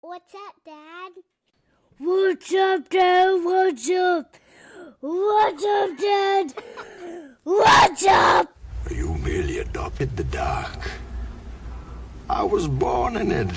What's up, Dad? What's up, Dad? What's up? What's up, Dad? What's up? You merely adopted the dark. I was born in it.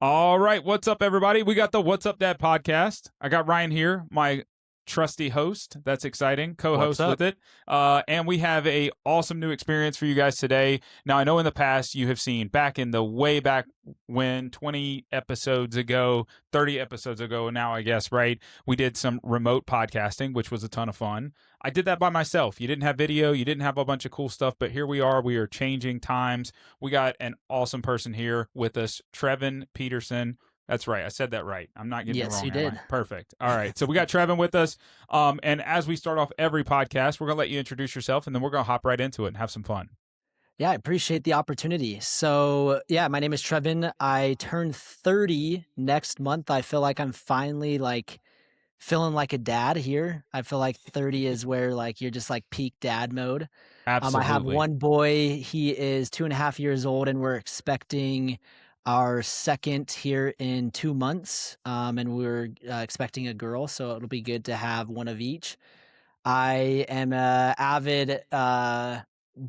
All right, what's up, everybody? We got the What's Up, Dad podcast. I got Ryan here, my trusty host. That's exciting. Co-host with it. And we have a awesome new experience for you guys today. Now, I know in the past you have seen back in the way back when 20 episodes ago, 30 episodes ago now, I guess, right? We did some remote podcasting, which was a ton of fun. I did that by myself. You didn't have video. You didn't have a bunch of cool stuff, but here we are. We are changing times. We got an awesome person here with us, Trevin Peterson. That's right. I said that right. I'm not getting it wrong. Yes, you did. Perfect. All right. So we got Trevin with us. And as we start off every podcast, we're going to let you introduce yourself, and then we're going to hop right into it and have some fun. Yeah, I appreciate the opportunity. So yeah, my name is Trevin. I turn 30 next month. I feel like I'm finally feeling like a dad here. I feel like 30 is where you're just peak dad mode. Absolutely. I have one boy. He is 2.5 years old, and we're expecting our second here in 2 months. And we're expecting a girl, so it'll be good to have one of each. I am a avid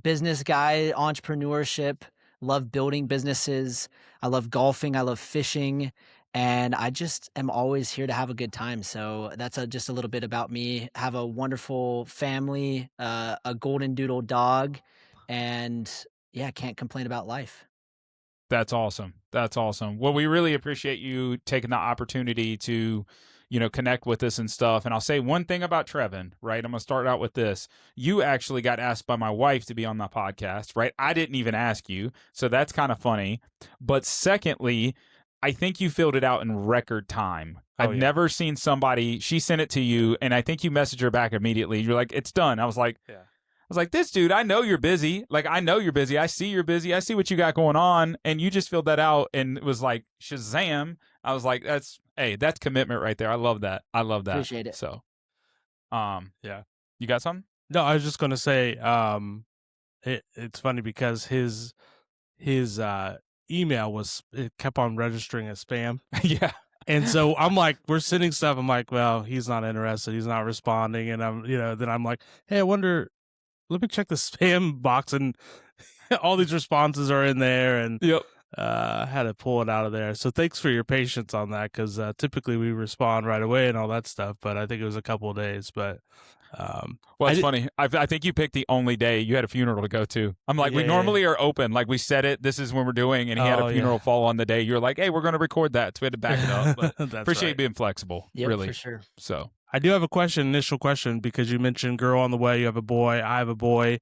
business guy, entrepreneurship, love building businesses. I love golfing. I love fishing. And I just am always here to have a good time. So that's just a little bit about me. Have a wonderful family, a golden doodle dog, and yeah, can't complain about life. That's awesome. That's awesome. Well, we really appreciate you taking the opportunity to, connect with us and stuff. And I'll say one thing about Trevin, right? I'm going to start out with this. You actually got asked by my wife to be on the podcast, right? I didn't even ask you. So that's kind of funny. But secondly, I think you filled it out in record time. I've never seen somebody, she sent it to you, and I think you messaged her back immediately. You're like, it's done. I was like, this dude, I know you're busy. I know you're busy. I see you're busy. I see what you got going on. And you just filled that out, and it was like, Shazam. I was like, that's commitment right there. I love that. Appreciate it. So, yeah. You got something? No, I was just going to say, it's funny because his email it kept on registering as spam. Yeah. And so I'm like, we're sending stuff. I'm like, well, he's not interested. He's not responding. And then I'm like, hey, I wonder, let me check the spam box, and all these responses are in there, and had to pull it out of there. So thanks for your patience on that, because typically we respond right away and all that stuff, but I think it was a couple of days. But well, it's funny. I think you picked the only day. You had a funeral to go to. I'm like, we normally are open. Like, we said it. This is when we're doing, and he had a funeral fall on the day. You're like, hey, we're going to record that. So we had to back it up. But appreciate you being flexible. Yep, really, for sure. So I do have a initial question, because you mentioned girl on the way. You have a boy. I have a boy.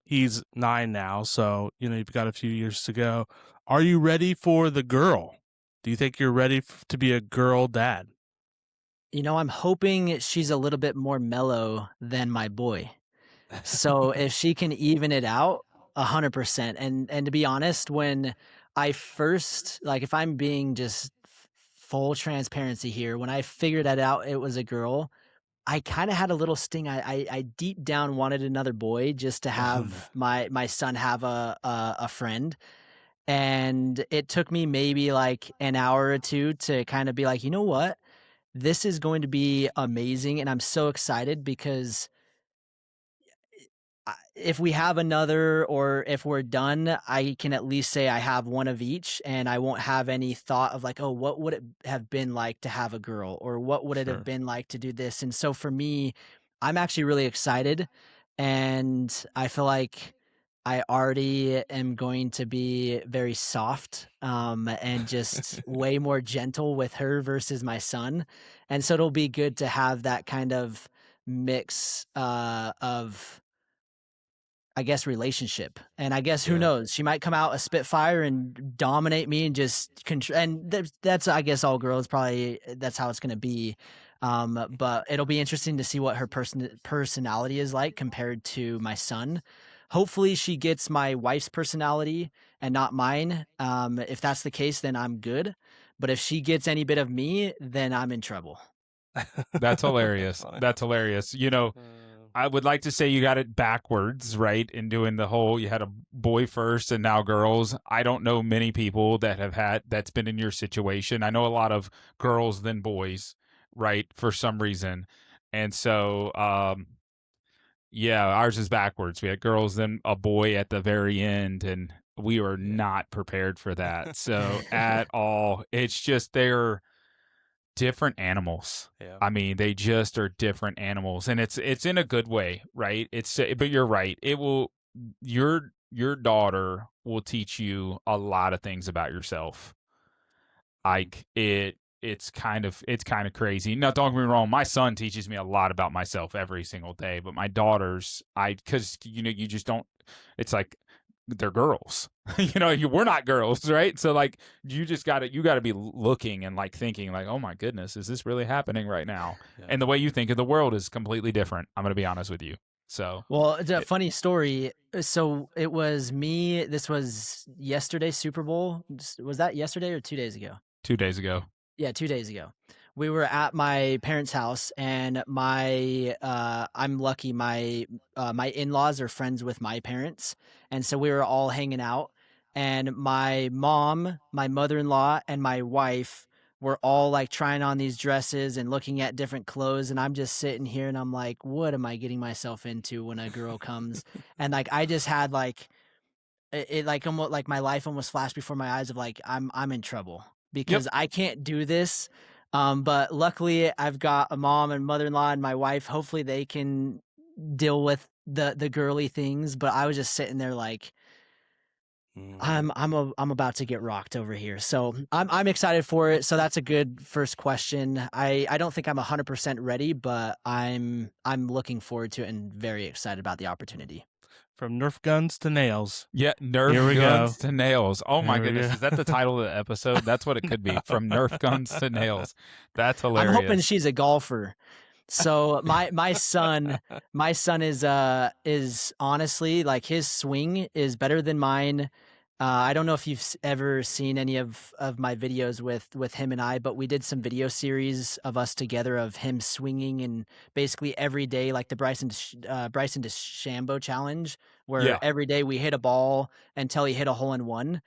He's 9 now, so you've got a few years to go. Are you ready for the girl? Do you think you're ready to be a girl dad? I'm hoping she's a little bit more mellow than my boy. So if she can even it out 100%. And to be honest, when I first, if I'm being just full transparency here, when I figured that out, it was a girl, I kind of had a little sting. I deep down wanted another boy, just to have my son have a friend. And it took me maybe an hour or two to kind of be like, you know what? This is going to be amazing. And I'm so excited, because if we have another, or if we're done, I can at least say I have one of each, and I won't have any thought of oh, what would it have been like to have a girl, or what would it have been like to do this? And so for me, I'm actually really excited, and I feel like I already am going to be very soft, and just way more gentle with her versus my son. And so it'll be good to have that kind of mix of, I guess, relationship. And I guess, who knows, she might come out a spitfire and dominate me and just and that's, I guess, all girls probably, that's how it's going to be. But it'll be interesting to see what her personality is like compared to my son. Hopefully she gets my wife's personality and not mine. If that's the case, then I'm good. But if she gets any bit of me, then I'm in trouble. that's hilarious. That's hilarious. I would like to say you got it backwards, right? In doing the whole, you had a boy first and now girls. I don't know many people that that's been in your situation. I know a lot of girls than boys, right? For some reason. And so, yeah, ours is backwards. We had girls, then a boy at the very end, and we were not prepared for that. So at all, it's just they're different animals. Yeah. I mean, they just are different animals, and it's in a good way, right? But you're right. It will your daughter will teach you a lot of things about yourself. Like it's kind of crazy. Now, don't get me wrong. My son teaches me a lot about myself every single day, but my daughters, because you just don't. It's like they're girls. We're not girls, right? So like you gotta be looking and like thinking like, oh my goodness, is this really happening right now? Yeah. And the way you think of the world is completely different. I'm gonna be honest with you. So Well, it's a funny story. So it was me. This was yesterday's Super Bowl. Was that yesterday or 2 days ago? 2 days ago. Yeah, 2 days ago. We were at my parents' house, and I'm lucky. My in-laws are friends with my parents, and so we were all hanging out. And my mom, my mother-in-law, and my wife were all like trying on these dresses and looking at different clothes. And I'm just sitting here, and I'm like, what am I getting myself into when a girl comes? And like I just had like it like almost like my life almost flashed before my eyes of like I'm in trouble because I can't do this. But luckily I've got a mom and mother-in-law and my wife. Hopefully they can deal with the girly things. But I was just sitting there like I'm about to get rocked over here. So I'm excited for it. So that's a good first question. I don't think I'm 100% ready, but I'm looking forward to it and very excited about the opportunity. From Nerf guns to nails. Yeah, Nerf guns to nails. Oh my goodness, is that the title of the episode? That's what it could be. From Nerf guns to nails. That's hilarious. I'm hoping she's a golfer. So my son is honestly like his swing is better than mine. I don't know if you've ever seen any of my videos with him and I, but we did some video series of us together of him swinging and basically every day, like the Bryson DeChambeau challenge, where every day we hit a ball until he hit a hole in one.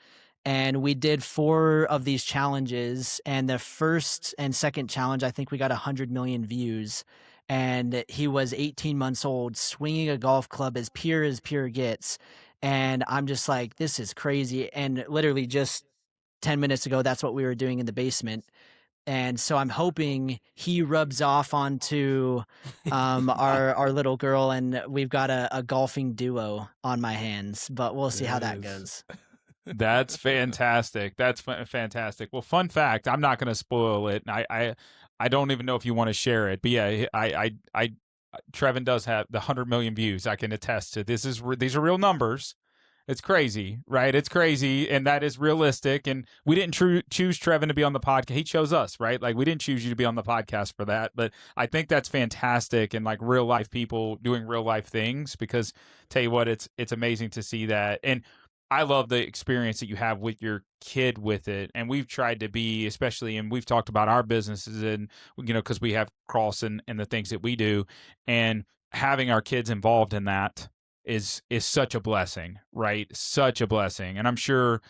And we did 4 of these challenges, and the first and second challenge, I think we got 100 million views. And he was 18 months old, swinging a golf club as pure gets. And I'm just like, this is crazy. And literally just 10 minutes ago, that's what we were doing in the basement. And so I'm hoping he rubs off onto our little girl, and we've got a golfing duo on my hands. But we'll see how that goes. That's fantastic. That's fantastic. Well, fun fact, I'm not going to spoil it. I don't even know if you want to share it, but yeah, Trevin does have the 100 million views. I can attest to this. These are real numbers. It's crazy, right? It's crazy, and that is realistic. And we didn't choose Trevin to be on the podcast. He chose us, right? Like we didn't choose you to be on the podcast for that. But I think that's fantastic, and like real life people doing real life things. Because tell you what, it's amazing to see that. And I love the experience that you have with your kid with it. And we've tried to be, especially, and we've talked about our businesses and, because we have Cross and the things that we do, and having our kids involved in that is such a blessing, right? Such a blessing. And I'm sure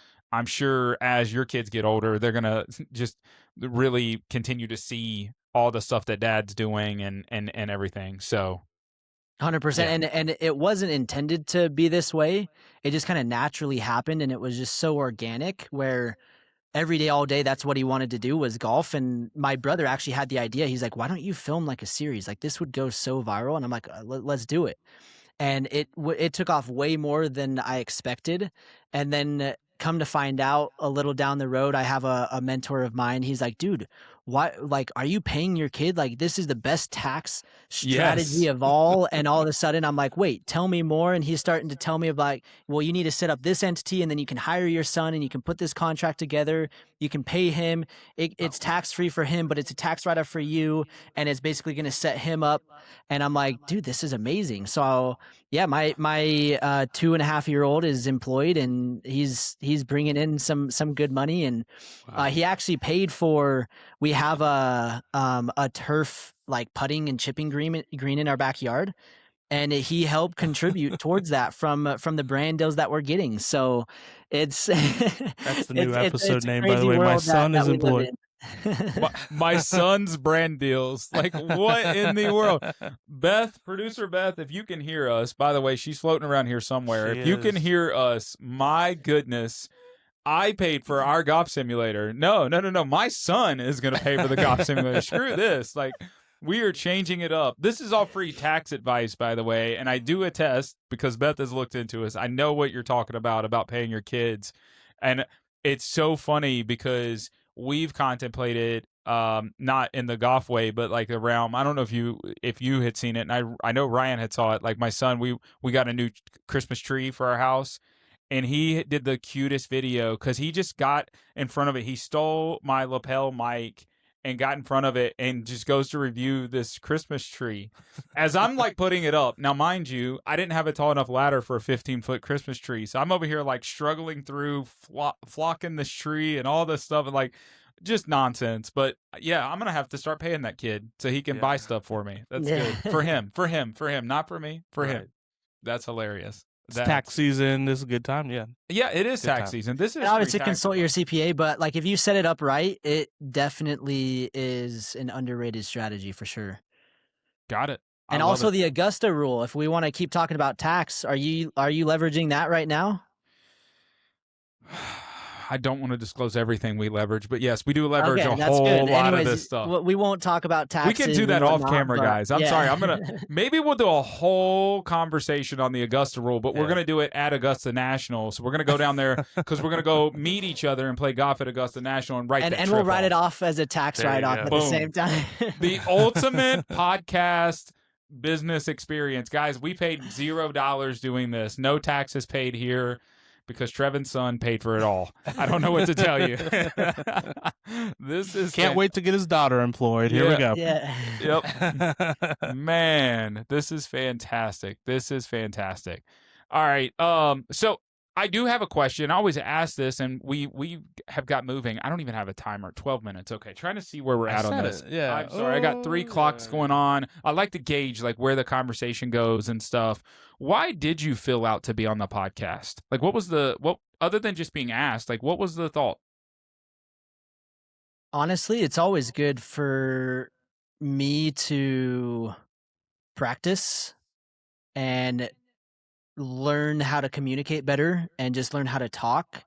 as your kids get older, they're going to just really continue to see all the stuff that dad's doing and everything. So 100%. Yeah. And it wasn't intended to be this way. It just kind of naturally happened. And it was just so organic where every day, all day, that's what he wanted to do was golf. And my brother actually had the idea. He's like, why don't you film like a series? Like this would go so viral. And I'm like, let's do it. And it took off way more than I expected. And then come to find out a little down the road, I have a mentor of mine. He's like, dude, why, like, are you paying your kid? Like, this is the best tax strategy of all. And all of a sudden I'm like, wait, tell me more. And he's starting to tell me about, well, you need to set up this entity and then you can hire your son and you can put this contract together. You can pay him. It's tax-free for him, but it's a tax write-off for you. And it's basically going to set him up. And I'm like, dude, this is amazing. So yeah, my 2.5-year-old is employed and he's bringing in some good money. And he actually paid for, we have a turf like putting and chipping green in our backyard. and he helped contribute towards that from the brand deals that we're getting. So it's That's the new episode it's a name, by the crazy way. My world son that is we live employed. in. My son's brand deals. Like, what in the world? Beth, producer Beth, if you can hear us, by the way, she's floating around here somewhere. She If you can is. hear us, my goodness, I paid for our golf simulator. No. My son is going to pay for the golf simulator. Screw this. Like, we are changing it up. This is all free tax advice, by the way. And I do attest, because Beth has looked into us. I know what you're talking about paying your kids. And it's so funny because we've contemplated, not in the golf way, but like the realm. I don't know if you had seen it, and I know Ryan had saw it. Like my son, we got a new Christmas tree for our house, and he did the cutest video because he just got in front of it. He stole my lapel mic and got in front of it and just goes to review this Christmas tree. As I'm like putting it up, now mind you, I didn't have a tall enough ladder for a 15-foot Christmas tree. So I'm over here like struggling through flocking this tree and all this stuff, and like just nonsense. But yeah, I'm going to have to start paying that kid so he can buy stuff for me. That's Yeah. good. For him, not for me, for him. That's hilarious. It's tax season. This is a good time. Yeah. Yeah, it is Good tax time. season. This is And obviously free tax consult your advice. CPA, but like if you set it up right, it definitely is an underrated strategy for sure. Got it. I And love also it. the Augusta rule. If we want to keep talking about tax, are you leveraging that right now? I don't want to disclose everything we leverage, but yes, we do leverage Okay, a that's whole good. lot Anyways, of this stuff. we won't talk about We taxes. can do that and off whatnot, camera, but guys. I'm yeah. sorry. Maybe we'll do a whole conversation on the Augusta rule, but we're Yeah. going to do it at Augusta National. So we're going to go down there because we're going to go meet each other and play golf at Augusta National and write and the we'll trip write it off. off as a tax There you write-off go. at Boom. the same time. The ultimate podcast business experience. Guys, we paid $0 doing this. No taxes paid here because Trevin's son paid for it all. I don't know what to tell you. This is Can't wait to get his daughter employed. Here we go. Yeah. Yep. Man, this is fantastic. This is fantastic. All right. So I do have a question. I always ask this, and we have got moving. I don't even have a timer. 12 minutes. Okay. Trying to see where we're at on said this. it. Yeah. I'm sorry. I got 3 clocks going on. I like to gauge like where the conversation goes and stuff. Why did you fill out to be on the podcast? Like what other than just being asked, like what was the thought? Honestly, it's always good for me to practice and learn how to communicate better and just learn how to talk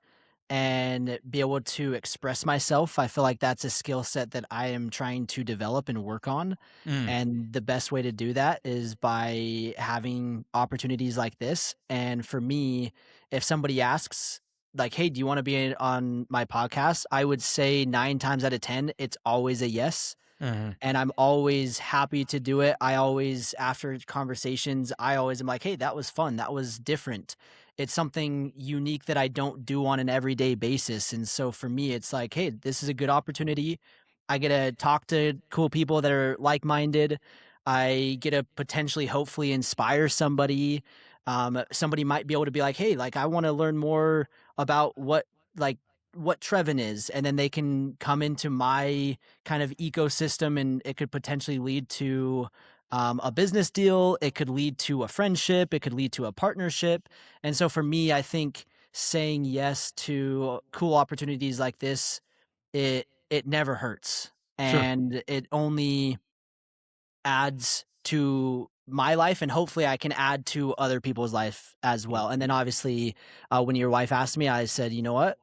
and be able to express myself. I feel like that's a skill set that I am trying to develop and work on. And the best way to do that is by having opportunities like this. And for me, if somebody asks, like, hey, do you want to be on my podcast? I would say 9 times out of 10, it's always a yes. And I'm always happy to do it. I always, after conversations, I always am like, hey, that was fun. That was different. It's something unique that I don't do on an everyday basis. And so for me, it's like, hey, this is a good opportunity. I get to talk to cool people that are like-minded. I get to potentially, hopefully inspire somebody. Somebody might be able to be like, hey, like I want to learn more about what Trevin is, and then they can come into my kind of ecosystem, and it could potentially lead to a business deal. It could lead to a friendship. It could lead to a partnership. And so for me, I think saying yes to cool opportunities like this, it never hurts. And it only adds to my life, and hopefully I can add to other people's life as well. And then obviously when your wife asked me, I said, you know what?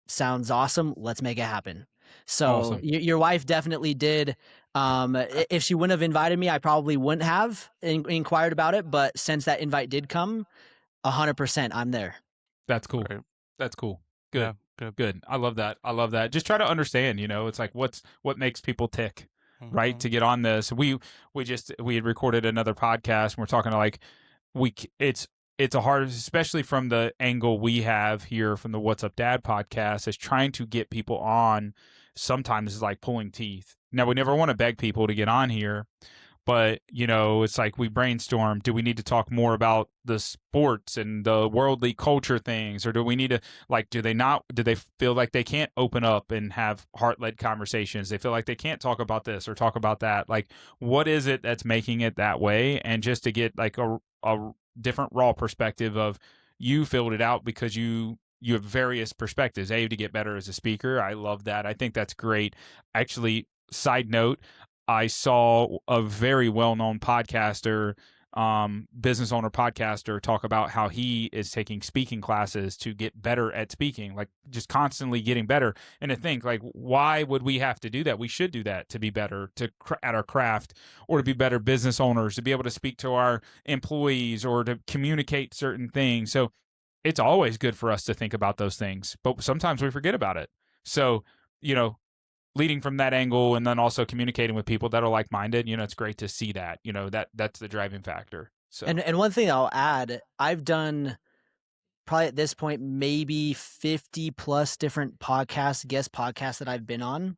Sounds awesome. Let's make it happen. So Awesome. your wife definitely did. If she wouldn't have invited me, I probably wouldn't have inquired about it. But since that invite did come, 100%, I'm there. That's cool. Right. That's cool. Good. Yeah, Good. I love that. Just try to understand, it's like what makes people tick, right? Mhm. To get on this. We had recorded another podcast and we're talking to like it's a hard, especially from the angle we have here from the What's Up Dad podcast, is trying to get people on sometimes is like pulling teeth. Now we never want to beg people to get on here, But, it's like we brainstorm. Do we need to talk more about the sports and the worldly culture things? Or do we need to, like, do they feel like they can't open up and have heart-led conversations? They feel like they can't talk about this or talk about that. Like, what is it that's making it that way? And just to get like a different raw perspective of, you filled it out because you have various perspectives. To get better as a speaker. I love that. I think that's great. Actually, side note, I saw a very well-known podcaster, business owner podcaster, talk about how he is taking speaking classes to get better at speaking, like just constantly getting better. And to think, like, why would we have to do that? We should do that to be better at our craft, or to be better business owners, to be able to speak to our employees or to communicate certain things. So it's always good for us to think about those things, but sometimes we forget about it. So, leading from that angle, and then also communicating with people that are like-minded, it's great to see that, that's the driving factor. So, and one thing I'll add, I've done probably at this point, maybe 50 plus different guest podcasts that I've been on.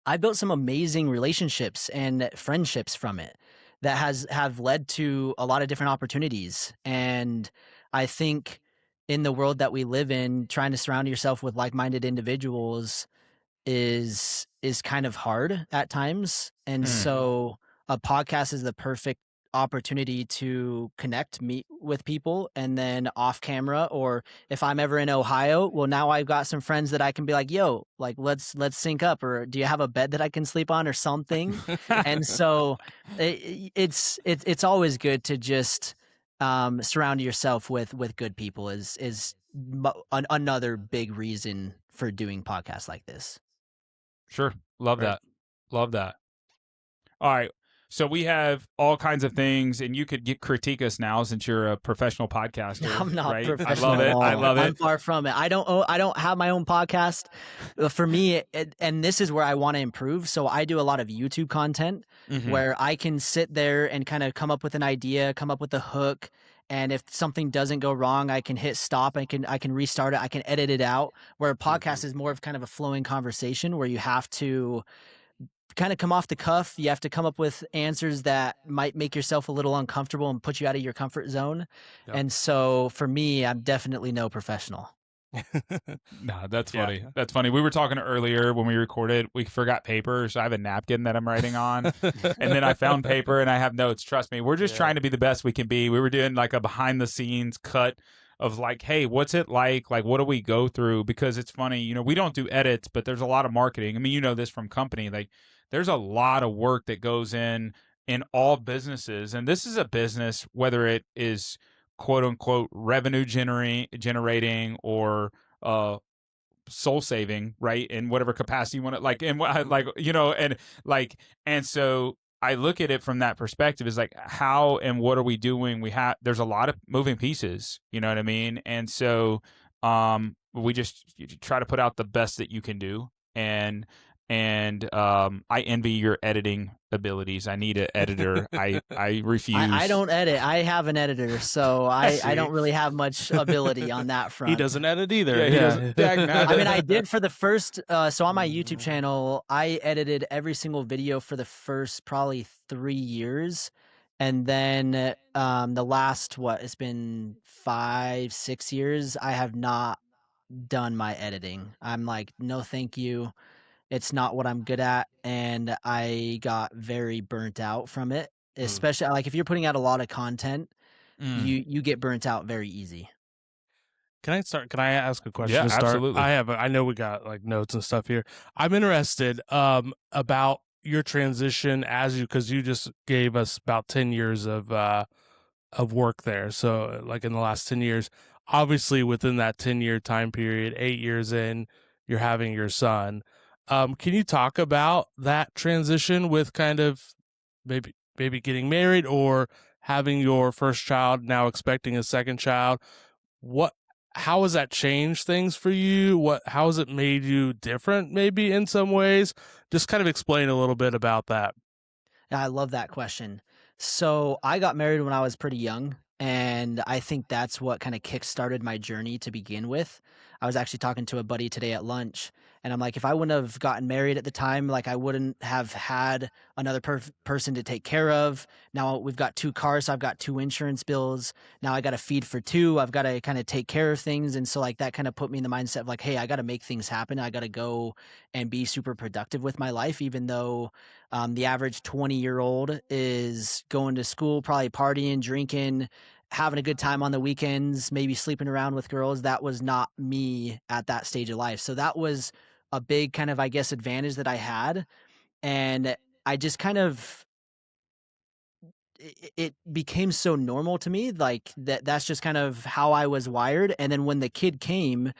I built some amazing relationships and friendships from it that have led to a lot of different opportunities. And I think in the world that we live in, trying to surround yourself with like-minded individuals is kind of hard at times. And so a podcast is the perfect opportunity to meet with people, and then off camera, or if I'm ever in Ohio, well, now I've got some friends that I can be like, yo, like, let's sync up, or do you have a bed that I can sleep on or something? And so it's always good to just surround yourself with good people is another big reason for doing podcasts like this. Sure. Love that. Love that. All right. So we have all kinds of things, and you could critique us now since you're a professional podcaster. I'm not right? professional. I love it. I love it. I'm far from it. I don't have my own podcast. For me, and this is where I want to improve. So I do a lot of YouTube content where I can sit there and kind of come up with an idea, come up with a hook. And if something doesn't go wrong, I can hit stop. I can restart it. I can edit it out. Where a podcast is more of kind of a flowing conversation where you have to kind of come off the cuff. You have to come up with answers that might make yourself a little uncomfortable and put you out of your comfort zone. Yep. And so for me, I'm definitely no professional. Nah, that's funny. Yeah. That's funny. We were talking earlier when we recorded, we forgot paper. So I have a napkin that I'm writing on. And then I found paper and I have notes. Trust me, we're just trying to be the best we can be. We were doing like a behind the scenes cut of like, hey, what's it like? Like, what do we go through? Because it's funny, we don't do edits, but there's a lot of marketing. I mean, this from company, like there's a lot of work that goes in all businesses. And this is a business, whether it is quote unquote revenue generating or soul saving, right? In whatever capacity you want to and so I look at it from that perspective is like, how and what are we doing? There's a lot of moving pieces, you know what I mean? And so we just try to put out the best that you can do. And I envy your editing abilities. I need an editor. I refuse. I don't edit. I have an editor, so I don't really have much ability on that front. He doesn't edit either. I mean, I did for the first. So on my YouTube channel, I edited every single video for the first probably 3 years, and then the last it's been 5-6 years, I have not done my editing. I'm like, no, thank you. It's not what I'm good at, and I got very burnt out from it. Especially like if you're putting out a lot of content, you get burnt out very easy. Can I ask a question? Yeah, to start? absolutely. I know we got like notes and stuff here. I'm interested about your transition because you just gave us about 10 years of work there. So like in the last 10 years, obviously within that 10-year time period, 8 years in, you're having your son. Can you talk about that transition with kind of maybe getting married or having your first child, now expecting a second child? How has that changed things for you? How has it made you different maybe in some ways? Just kind of explain a little bit about that. I love that question. So I got married when I was pretty young, and I think that's what kind of kickstarted my journey to begin with. I was actually talking to a buddy today at lunch, and I'm like, if I wouldn't have gotten married at the time, like I wouldn't have had another person to take care of. Now we've got 2 cars, so I've got 2 insurance bills. Now I got to feed for 2. I've got to kind of take care of things. And so like that kind of put me in the mindset of like, hey, I got to make things happen. I got to go and be super productive with my life, even though the average 20-year-old is going to school, probably partying, drinking, having a good time on the weekends, maybe sleeping around with girls. That was not me at that stage of life. So that was a big kind of, I guess, advantage that I had. And I just kind of, it became so normal to me, like that's just kind of how I was wired. And then when the kid came,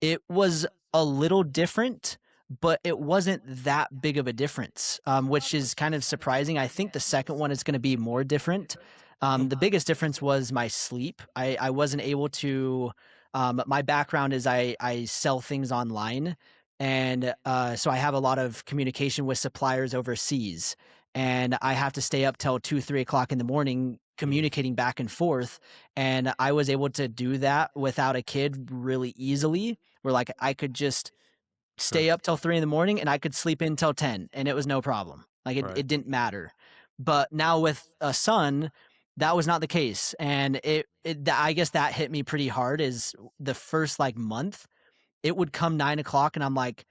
it was a little different, but it wasn't that big of a difference, which is kind of surprising. I think the second one is going to be more different. The biggest difference was my sleep. I wasn't able to, my background is I sell things online. And so I have a lot of communication with suppliers overseas. And I have to stay up till 2, 3 o'clock in the morning communicating back and forth. And I was able to do that without a kid really easily, where like I could just stay up till 3 in the morning and I could sleep in till 10 and it was no problem. Like it didn't matter. But now with a son, that was not the case. And I guess that hit me pretty hard. Is the first like month, it would come 9 o'clock and I'm like,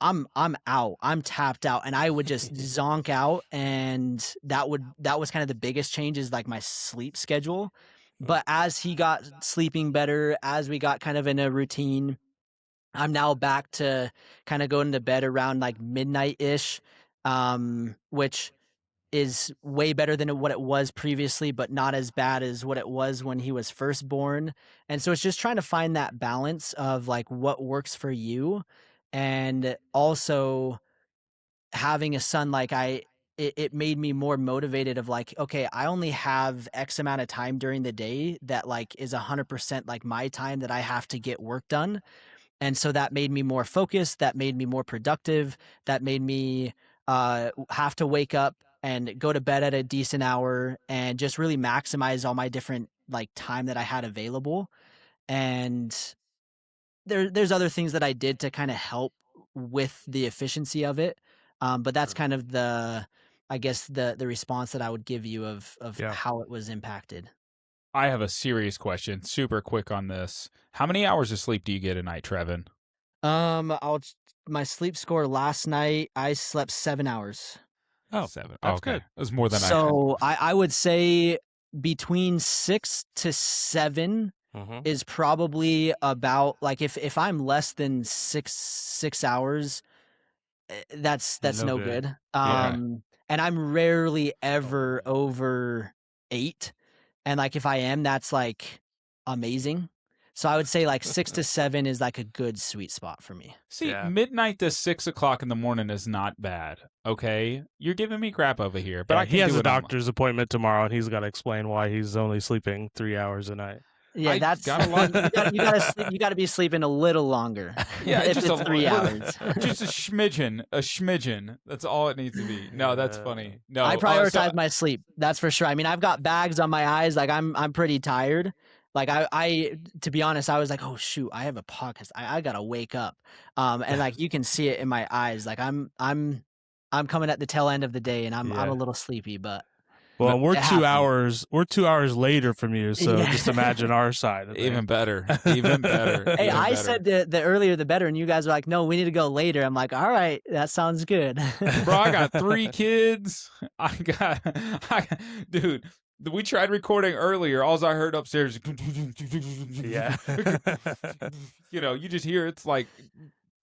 I'm out. I'm tapped out. And I would just zonk out. And that was kind of the biggest change, is like my sleep schedule. But as he got sleeping better, as we got kind of in a routine, I'm now back to kind of going to bed around like midnight-ish, which is way better than what it was previously, but not as bad as what it was when he was first born. And so it's just trying to find that balance of like what works for you. And also having a son, like it made me more motivated of like, okay, I only have X amount of time during the day that like is 100% like my time that I have to get work done. And so that made me more focused. That made me more productive. That made me have to wake up and go to bed at a decent hour and just really maximize all my different like time that I had available. And there's other things that I did to kind of help with the efficiency of it. But that's kind of I guess the response that I would give you of how it was impacted. I have a serious question, super quick on this. How many hours of sleep do you get a night, Trevin? My sleep score last night, I slept 7 hours. Oh, 7. That's okay. good. It was more than So I would say between 6 to 7 is probably about, like, if I'm less than six hours, that's no good. And I'm rarely ever over 8. And like if I am, that's like amazing. So I would say like 6 to 7 is like a good sweet spot for me. See, midnight to 6 o'clock in the morning is not bad. Okay, you're giving me crap over here, but he has a doctor's appointment tomorrow, and he's got to explain why he's only sleeping 3 hours a night. Yeah, that's got a lot. You got to be sleeping a little longer. Yeah, if just it's 3 hours. Just a smidgen. That's all it needs to be. No, that's funny. No, I prioritize my sleep. That's for sure. I mean, I've got bags on my eyes. Like I'm pretty tired. Like I to be honest, I was like, oh shoot, I have a podcast. I gotta wake up. And like you can see it in my eyes. Like I'm coming at the tail end of the day, and I'm a little sleepy, but. Well, we're 2 hours. We're 2 hours later from you, so just imagine our side. Even better. Even better. Hey, I said the earlier the better, and you guys were like, "No, we need to go later." I'm like, "All right, that sounds good." Bro, I got 3 kids. Dude. We tried recording earlier. All I heard upstairs, yeah. You just hear it's like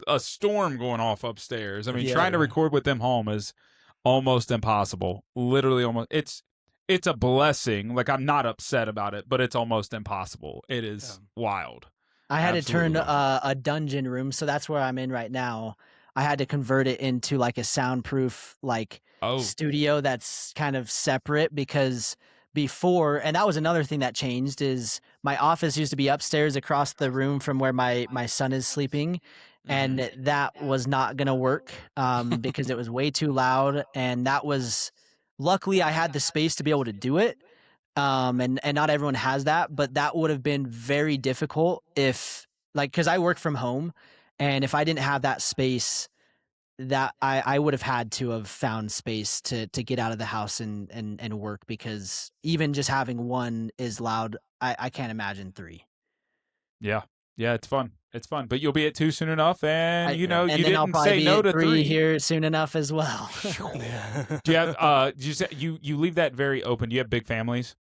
a storm going off upstairs. I mean, trying to record with them home is almost impossible. Literally almost. It's a blessing. Like, I'm not upset about it, but it's almost impossible. It is wild. I had to turn a dungeon room, so that's where I'm in right now. I had to convert it into like a soundproof studio that's kind of separate, because before, and that was another thing that changed, is my office used to be upstairs across the room from where my son is sleeping. And that was not going to work because it was way too loud. And that was, luckily I had the space to be able to do it. And not everyone has that, but that would have been very difficult if like, because I work from home, and if I didn't have that space, that I would have had to have found space to get out of the house and work, because even just having one is loud. I can't imagine three. Yeah. Yeah, it's fun. It's fun. But you'll be at 2 soon enough, and you know, and you then I'll didn't probably say be no at to 3 here soon enough as well. Do you have you say you leave that very open? Do you have big families?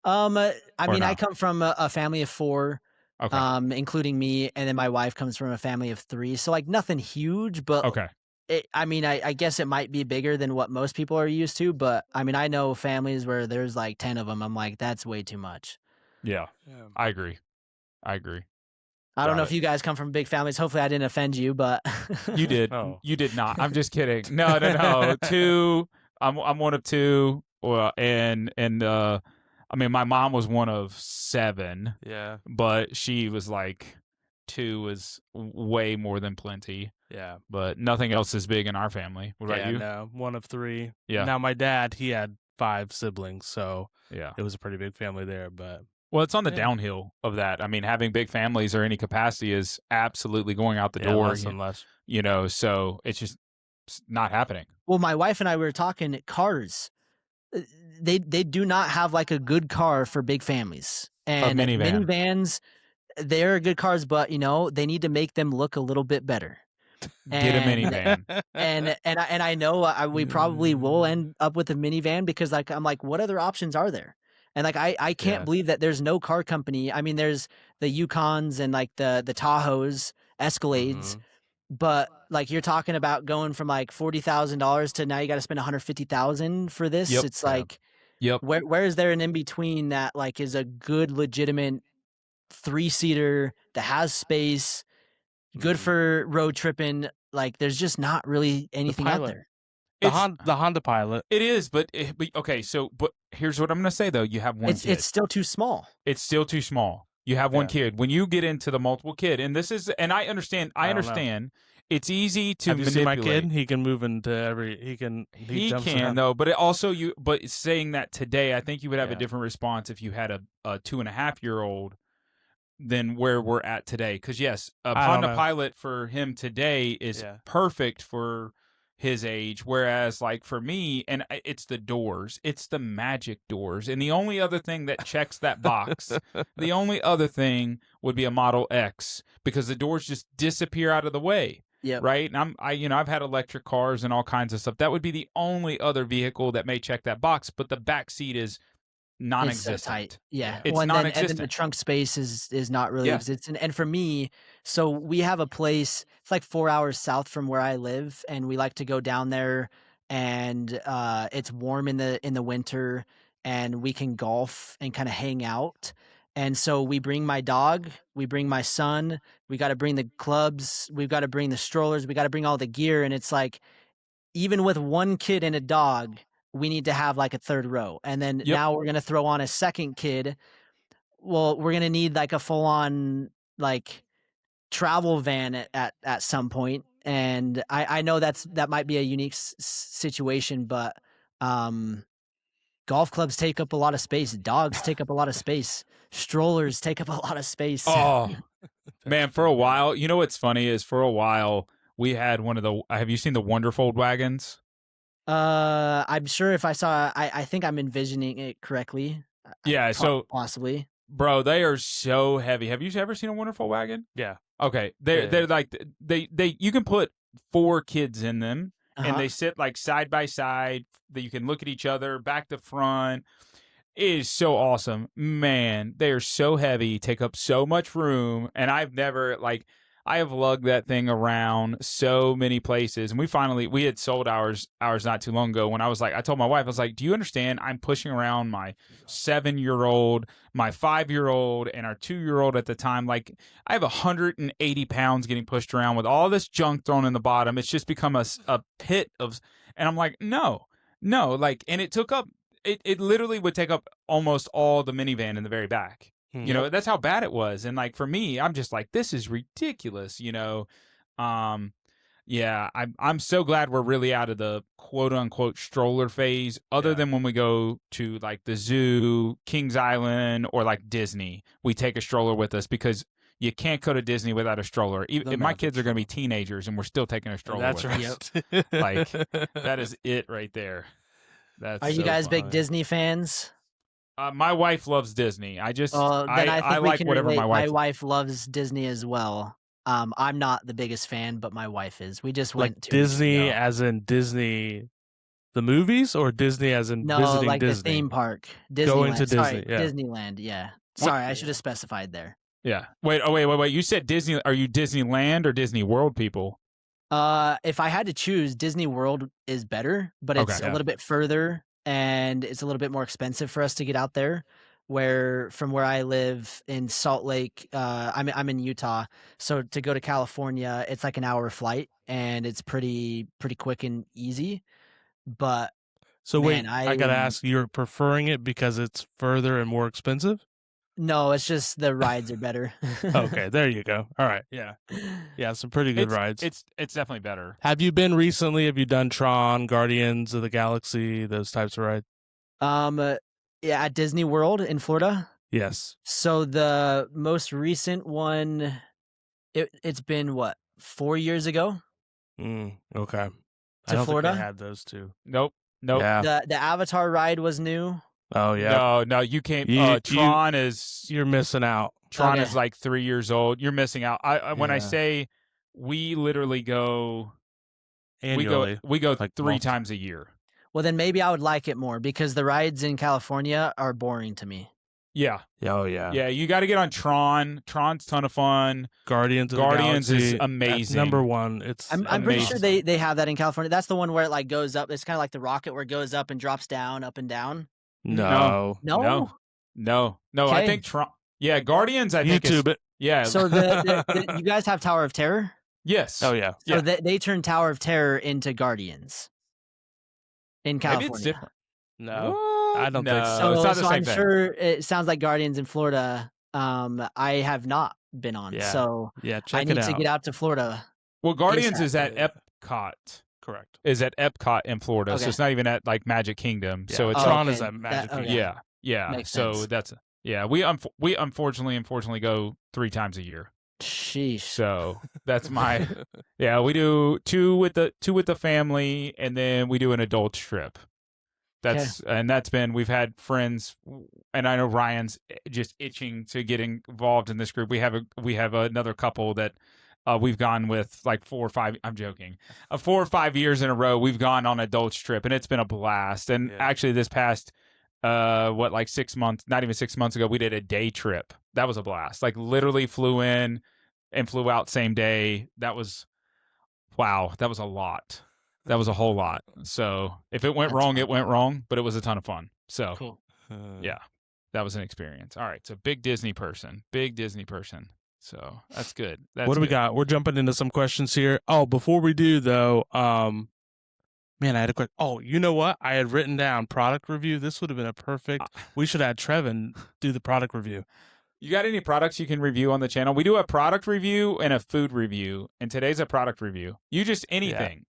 I Or mean, no? I come from a family of 4, Okay. including me, and then my wife comes from a family of 3. So like nothing huge, but Okay. I mean, I guess it might be bigger than what most people are used to, but I mean, I know families where there's like 10 of them. I'm like, that's way too much. Yeah. I agree. I don't know Got if it. you guys come from big families. Hopefully I didn't offend you, but You did. Oh. You did not. I'm just kidding. No. 2. I'm one of 2. Well, and I mean, my mom was one of 7, Yeah. but she was like 2 is way more than plenty. Yeah. But nothing else is big in our family. What about Yeah, you? no, one of 3. Yeah. Now my dad, he had 5 siblings, so Yeah. it was a pretty big family there. But Well, it's on the Yeah. downhill of that. I mean, having big families or any capacity is absolutely going out the door. less and less. You know, so it's just not happening. well, my wife and I were talking cars. They do not have like a good car for big families. And minivan. minivans, they're good cars, but you know, they need to make them look a little bit better. Get a minivan. and I know we probably will end up with a minivan, because like I'm like, what other options are there? And like I can't Yeah. believe that there's no car company. I mean, there's the Yukons and like the Tahoes, Escalades, but like you're talking about going from like $40,000 to now you got to spend $150,000 for this. Yep. It's Yeah. like, Yep. where is there an in between that like is a good legitimate 3-seater that has space, good Mhm. for road tripping? Like there's just not really anything out Pilot. there. The Honda Pilot. It is, but okay. So, but here's what I'm going to say though: you have one kid. It's still too small. It's still too small. You have one Yeah. kid. When you get into the multiple kid, and this is, and I understand. I I don't know. understand. It's easy to Have you seen manipulate. my kid? He can move into every. He jumps can around. though, but it also but saying that today, I think you would have a Yeah. different response if you had a 2.5-year-old than where we're at today. Because yes, a I don't Honda know. Pilot for him today is Yeah. perfect for his age, whereas like for me, and it's the doors, it's the magic doors, and the only other thing that checks that box, the only other thing would be a Model X, because the doors just disappear out of the way. Yep. Right. And I've had electric cars and all kinds of stuff. That would be the only other vehicle that may check that box, but the back seat is non-existent. It's so tight. Yeah. It's Well, and then the non-existent. trunk space is not really Yeah. existent. And for me, so we have a place, it's like 4 hours south from where I live, and we like to go down there, and it's warm in the winter, and we can golf and kind of hang out. And so we bring my dog, we bring my son, we got to bring the clubs, we've got to bring the strollers, we got to bring all the gear. And it's like, even with one kid and a dog, we need to have like a third row. And then Yep. now we're going to throw on a second kid. Well, we're going to need like a full on like travel van at some point. And I know that might be a unique situation, but golf clubs take up a lot of space. Dogs take up a lot of space. Strollers take up a lot of space. Oh, man, for a while, you know what's funny is for a while we had one of the. Have you seen the Wonderfold wagons? I'm sure if I saw, I think I'm envisioning it correctly. Yeah. So, Possibly. bro, they are so heavy. Have you ever seen a Wonderfold wagon? Yeah. Okay, Yeah. they're like they you can put 4 kids in them, Uh-huh. and they sit like side by side. That you can look at each other back to front. It is so awesome, man. They are so heavy, take up so much room, and I have lugged that thing around so many places. And we had sold ours not too long ago. When I told my wife, I was like, "Do you understand? I'm pushing around my 7-year-old, my 5-year-old, and our 2-year-old at the time. Like, I have 180 pounds getting pushed around with all this junk thrown in the bottom. It's just become a pit of." And I'm like, no, like, and it took up. It literally would take up almost all the minivan in the very back. You know, that's how bad it was. And like for me, I'm just like, this is ridiculous, you know. Yeah, I'm so glad we're really out of the quote unquote stroller phase, other than when we go to like the zoo, Kings Island, or like Disney. We take a stroller with us because You can't go to Disney without a stroller. The My magic kids are going to be stroller. teenagers, and we're still taking a stroller That's with us. right. Like, that is it right there. That's Are you so guys big funny. Disney fans? My wife loves Disney. I just Then I think we like can whatever relate. my wife. My wife loves Disney as well. I'm not the biggest fan, but my wife is. We just like went 2 weeks Disney, ago. as in Disney, the movies, or Disney as in No, visiting like Disney? the theme park, Going Disneyland. to Sorry, Disney, yeah. Disneyland. Yeah. Sorry, I should have specified there. Yeah. Wait. You said Disney. Are you Disneyland or Disney World people? If I had to choose, Disney World is better, but it's Okay. a little bit further and it's a little bit more expensive for us to get out there. Where from where I live in Salt Lake, I'm in Utah, so to go to California, it's like an hour flight, and it's pretty quick and easy. But So man, wait, I gotta ask, you're preferring it because it's further and more expensive? No, it's just the rides are better. Okay, there you go. All right, yeah, some pretty good rides. It's definitely better. Have you been recently? Have you done Tron, Guardians of the Galaxy, those types of rides? Yeah, at Disney World in Florida. Yes. So the most recent one, it's been what, 4 years ago? Okay. To Florida? think I had those two. Nope. Yeah. The Avatar ride was new. Oh yeah. No, you can't. Tron is you're missing out. Tron Okay. is like 3 years old. You're missing out. When I Yeah. say we literally go Annually. we go like 3 months. times a year. Well, then maybe I would like it more because the rides in California are boring to me. Yeah. Oh yeah. Yeah, you got to get on Tron. Tron's a ton of fun. Guardians of Guardians the is Galaxy, that's amazing. number one. It's I'm pretty sure amazing. they have that in California. That's the one where it like goes up. It's kind of like the rocket where it goes up and drops down, up and down. No. No. No. I Okay. think Tron. Yeah, Guardians. I think YouTube it. Yeah. So you guys have Tower of Terror. yes. Oh yeah. So Yeah. they turned Tower of Terror into Guardians in California. Maybe it's different. No. What? I don't think No, so. So, it's not the so same I'm thing. sure it sounds like Guardians in Florida. I have not been on, Yeah. so Yeah, I check need it out. to get out to Florida. Well, Guardians is at Yeah. Epcot. Correct. Is at Epcot in Florida, so Okay. it's not even at like Magic Kingdom. Yeah. So it's Tron okay. is at Magic That- okay. Kingdom. yeah. Makes So sense. that's we unfortunately go 3 times a year. Sheesh. So that's my yeah. We do two with the family, and then we do an adult trip. That's been, we've had friends, and I know Ryan's just itching to get involved in this group. We have another couple that we've gone with like 4 or 5. I'm joking. 4 or 5 years in a row, we've gone on adults trip, and it's been a blast. And Yeah. actually, this past like 6 months, not even 6 months ago, we did a day trip. That was a blast. Like literally flew in and flew out same day. That was wow. That was a lot. That was a whole lot. So if it went That's wrong, fun. it went wrong, but it was a ton of fun. So Cool. yeah, that was an experience. All right. So big Disney person. So that's good. That's What do we good. got? We're jumping into some questions here. Oh, before we do though, man, I had a quick. Oh, you know what? I had written down product review. This would have been a perfect. We should have Trevin do the product review. You got any products you can review on the channel? We do a product review and a food review, and today's a product review. You just anything.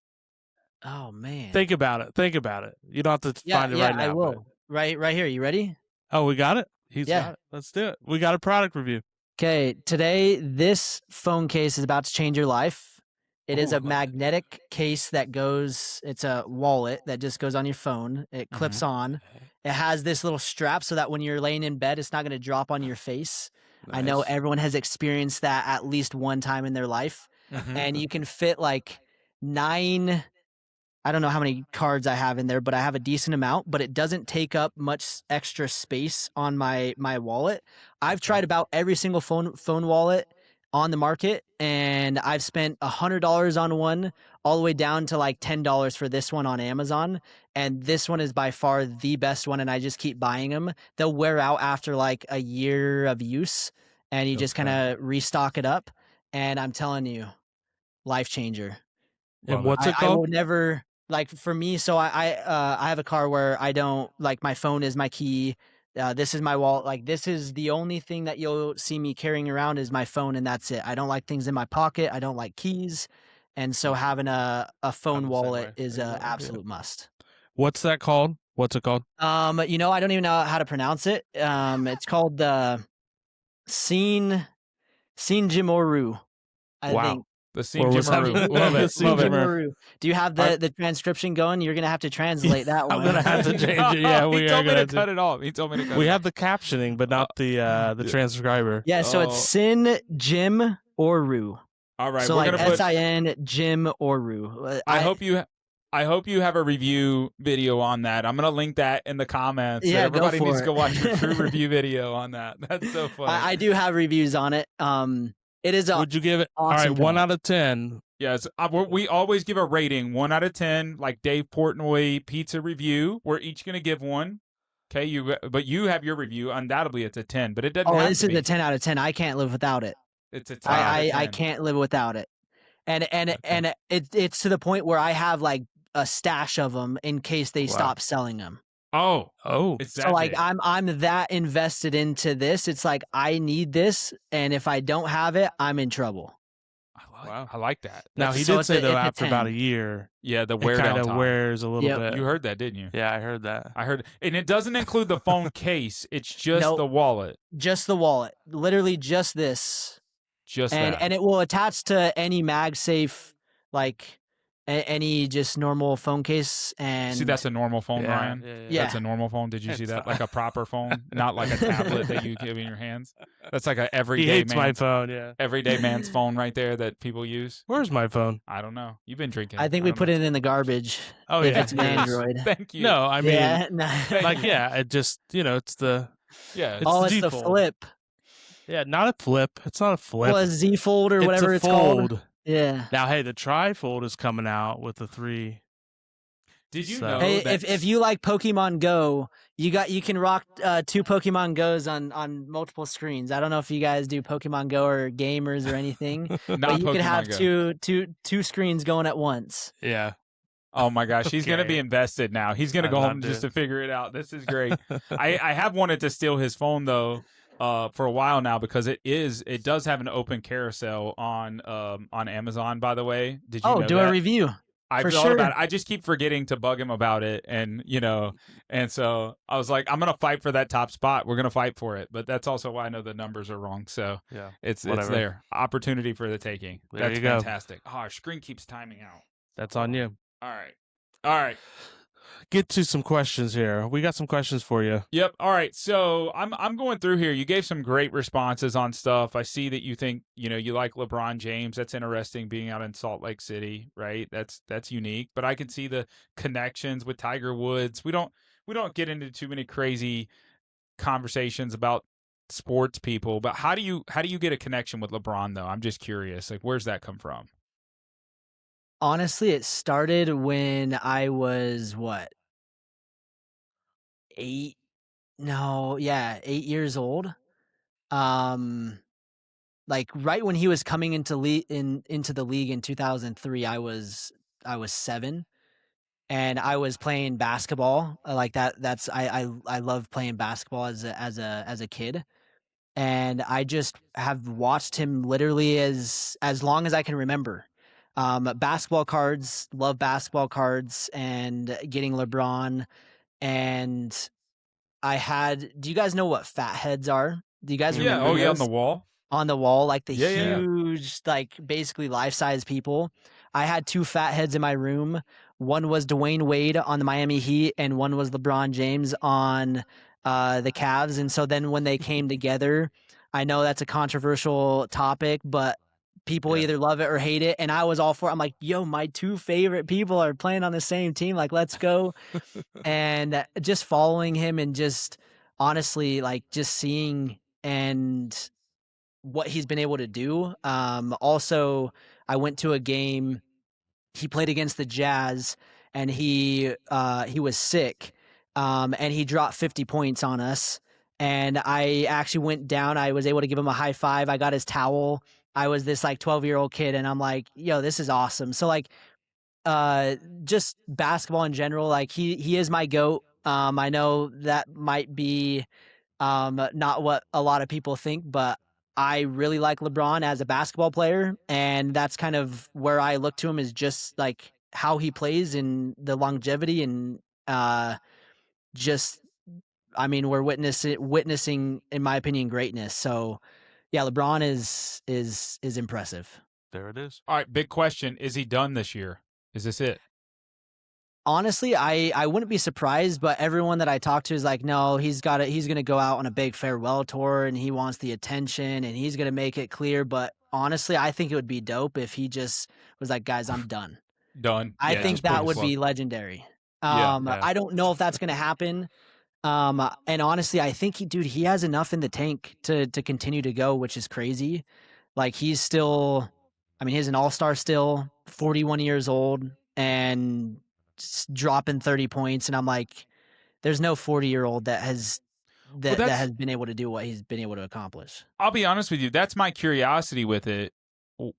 Oh man. Think about it. You don't have to find it right now. I but- will. Right here. You ready? Oh, we got it. He's Yeah. got it. Let's do it. We got a product review. Okay, today this phone case is about to change your life. It is a Ooh. magnetic case that goes, it's a wallet that just goes on your phone. It clips on. It has this little strap so that when you're laying in bed, it's not going to drop on your face. I know Nice. everyone has experienced that at least one time in their life. And you can fit like 9, I don't know how many cards I have in there, but I have a decent amount, but it doesn't take up much extra space on my wallet. I've tried about every single phone wallet on the market, and I've spent $100 on one all the way down to like $10 for this one on Amazon. And this one is by far the best one, and I just keep buying them. They'll wear out after like a year of use, and you just kind of restock it up. And I'm telling you, life changer. And what's it I will called? never, like, for me. So I have a car where I don't, like, my phone is my key. This is my wallet. Like, this is the only thing that you'll see me carrying around is my phone, and that's it. I don't like things in my pocket. I don't like keys. And so having a phone the same wallet way. is an Exactly, yeah. absolute must. What's that called? What's it called? I don't even know how to pronounce it. It's called the Scene Seen Jimoru, I Wow. think. The scene Where was that? Jimaru. Love it. Scene Love it. Jimaru. Jimoru. Do you have the transcription going? You're gonna have to translate that I'm one. gonna have to change it. Yeah, we he are told me gonna to cut it off. He told me to cut We it have off. the captioning, but not the transcriber. Yeah, so it's Oh. Sin Jim Oru. All right, So we're like gonna put. SIN Jim Oru. I hope you have a review video on that. I'm gonna link that in the comments. Yeah, go Everybody for needs it. to go watch your true review video on that. That's so funny. I do have reviews on it. It is a Would you give it? All awesome right, 1 dog. out of 10. Yes, we always give a rating 1 out of 10, like Dave Portnoy pizza review. We're each gonna give one. Okay, but you have your review. Undoubtedly, it's a 10, but it doesn't. Oh, have this to is be. a 10 out of 10. I can't live without it. It's a 10 out of 10. I can't live without it. And Okay. it's to the point where I have like a stash of them in case they Wow. stop selling them. Oh, Oh, it's that So like big. I'm that invested into this. It's like I need this, and if I don't have it, I'm in trouble. wow. I like that. Now he So did it's say a- though it's a after about 10. a year, Yeah, the it wear kind down of time. wears a little Yep. bit. You heard that, didn't you? Yeah, I heard that. I heard, and it doesn't include the phone case. It's just Nope. the wallet. Just the wallet, literally just this, Just and that. and it will attach to any MagSafe, like any just normal phone case. And See, that's a normal phone, Yeah, Ryan. Yeah. That's a normal phone. Did you see It's that? not- Like a proper phone, not like a tablet that you give in your hands. That's like a He everyday hates my man's phone. Yeah. everyday man's phone right there that people use. Where's my phone? I don't know. You've been drinking. I think we don't put know. it in the garbage. Oh if yeah, it's an Yes. Android. Thank you. No, I mean, Yeah, no. like yeah, it just it's the Yeah. It's oh, the it's the G-Fold. flip. not a flip. It's not a flip. Well, a Z Fold or it's whatever a it's called. fold. Yeah. Now, hey, the trifold is coming out with the 3. Did you So- know Hey, that if you like Pokemon Go, you can rock 2 Pokemon Go's on multiple screens. I don't know if you guys do Pokemon Go or gamers or anything, not but you Pokemon can have Go. two screens going at once. Yeah. Oh my gosh, he's gonna be Okay. invested now. He's gonna I'm go not home just to doing- figure it out. This is great. I have wanted to steal his phone though, for a while now because it does have an open carousel on Amazon. By the way, did you Oh, know do that? a review. I for thought sure. about it. I just keep forgetting to bug him about it, and so I was like, I'm gonna fight for that top spot. We're gonna fight for it, but that's also why I know the numbers are wrong. So Yeah. it's Whatever. there, opportunity for the taking. There That's you go. fantastic. Oh, our screen keeps timing out. That's on you. All right. Get to some questions here. We got some questions for you. Yep. All right. So I'm going through here. You gave some great responses on stuff. I see that you think, you like LeBron James. That's interesting being out in Salt Lake City, right? That's unique. But I can see the connections with Tiger Woods. We don't get into too many crazy conversations about sports people, but how do you get a connection with LeBron though? I'm just curious. Like where's that come from? Honestly, it started when I was 8? No, yeah, 8 years old. Like right when he was coming into the league in 2003, I was 7, and I was playing basketball. Like that's I love playing basketball as a kid, and I just have watched him literally as long as I can remember. Basketball cards, love basketball cards, and getting LeBron. And do you guys know what fat heads are? Do you guys Yeah. remember Oh yeah, on those? the wall. On the wall, like the Yeah. huge, like basically life-size people. I had 2 fat heads in my room. One was Dwayne Wade on the Miami Heat, and one was LeBron James on the Cavs. And so then when they came together, I know that's a controversial topic, but people Yeah. either love it or hate it. And I was all for it. I'm like, yo, my 2 favorite people are playing on the same team. Like, let's go. And just following him and just honestly, like just seeing and what he's been able to do. Also, I went to a game. He played against the Jazz, and he was sick, and he dropped 50 points on us. And I actually went down. I was able to give him a high five. I got his towel. I was this like 12-year-old kid, and I'm like, yo, this is awesome. So like, just basketball in general, like he is my GOAT. I know that might be not what a lot of people think, but I really like LeBron as a basketball player, and that's kind of where I look to him, is just like how he plays and the longevity, and just I mean we're witnessing in my opinion greatness. So Yeah, LeBron is impressive. There it is. All right, big question: is he done this year? Is this it? Honestly, I wouldn't be surprised, but everyone that I talk to is like, no, he's gonna go out on a big farewell tour and he wants the attention and he's gonna make it clear. But honestly, I think it would be dope if he just was like, guys, I'm done. Done. I Yeah, think just pull that the would plug. be legendary. Yeah. I don't know if that's gonna happen. And honestly, I think he has enough in the tank to continue to go, which is crazy. Like he's still, I mean, he's an all-star still, 41 years old, and dropping 30 points. And I'm like, there's no 40-year-old that Well, that has been able to do what he's been able to accomplish. I'll be honest with you. That's my curiosity with it.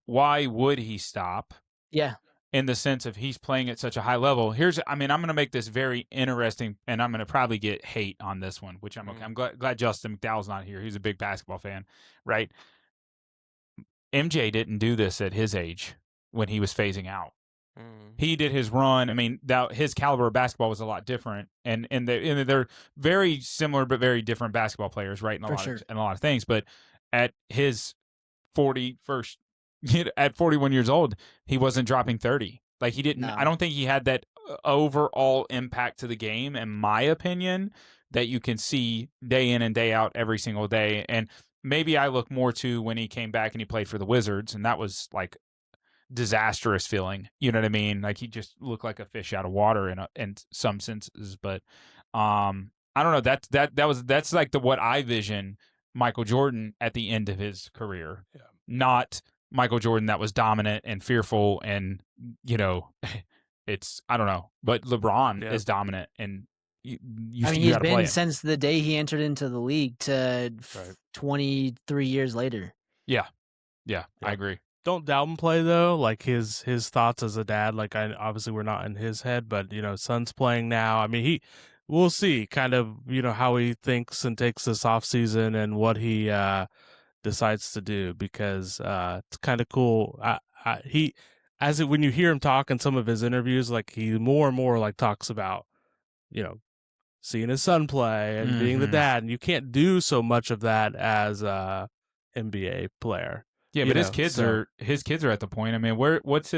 Why would he stop? Yeah. In the sense of he's playing at such a high level. I'm going to make this very interesting, and I'm going to probably get hate on this one, which I'm okay. I'm glad Justin McDowell's not here. He's a big basketball fan, right? MJ didn't do this at his age when he was phasing out. He did his run. I mean, his caliber of basketball was a lot different, and they're very similar but very different basketball players, right? In a lot of things. But at his 41 years old, he wasn't dropping 30. Like he didn't. No. I don't think he had that overall impact to the game, in my opinion, that you can see day in and day out every single day. And maybe I look more to when he came back and he played for the Wizards, and that was like disastrous feeling. You know what I mean? Like he just looked like a fish out of water in some senses. But I don't know. That's like what I vision Michael Jordan at the end of his career. Yeah. Not Michael Jordan that was dominant and fearful and, it's, I don't know, but LeBron is dominant and he's been since the day he entered into the league to 23 years later. Yeah. I agree. Don't downplay though, like his thoughts as a dad. Like obviously we're not in his head, but son's playing now. I mean, we'll see kind of, how he thinks and takes this off season and what he, decides to do, because it's kind of cool. When you hear him talk in some of his interviews, like he more and more like talks about, seeing his son play and being the dad, and you can't do so much of that as a NBA player. Yeah, but his kids are at the point. I mean, what's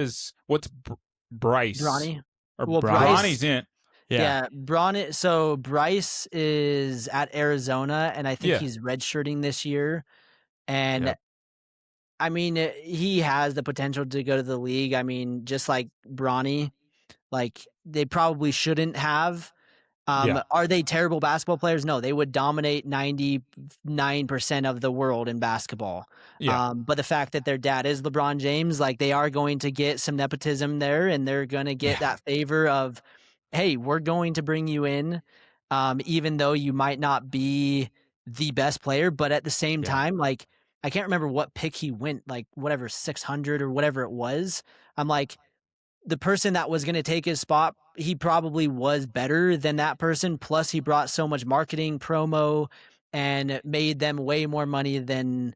Bryce? Bronny. Or Bronny's in. Yeah, Bronny. So Bryce is at Arizona, and I think he's redshirting this year. And I mean, he has the potential to go to the league. I mean, just like Bronny, like they probably shouldn't have. Are they terrible basketball players? No, they would dominate 99% of the world in basketball. Yeah. But the fact that their dad is LeBron James, like they are going to get some nepotism there, and they're going to get that favor of, hey, we're going to bring you in, even though you might not be the best player. But at the same time, like I can't remember what pick he went, like whatever 600 or whatever it was. I'm like, the person that was going to take his spot, he probably was better than that person. Plus, he brought so much marketing, promo, and made them way more money than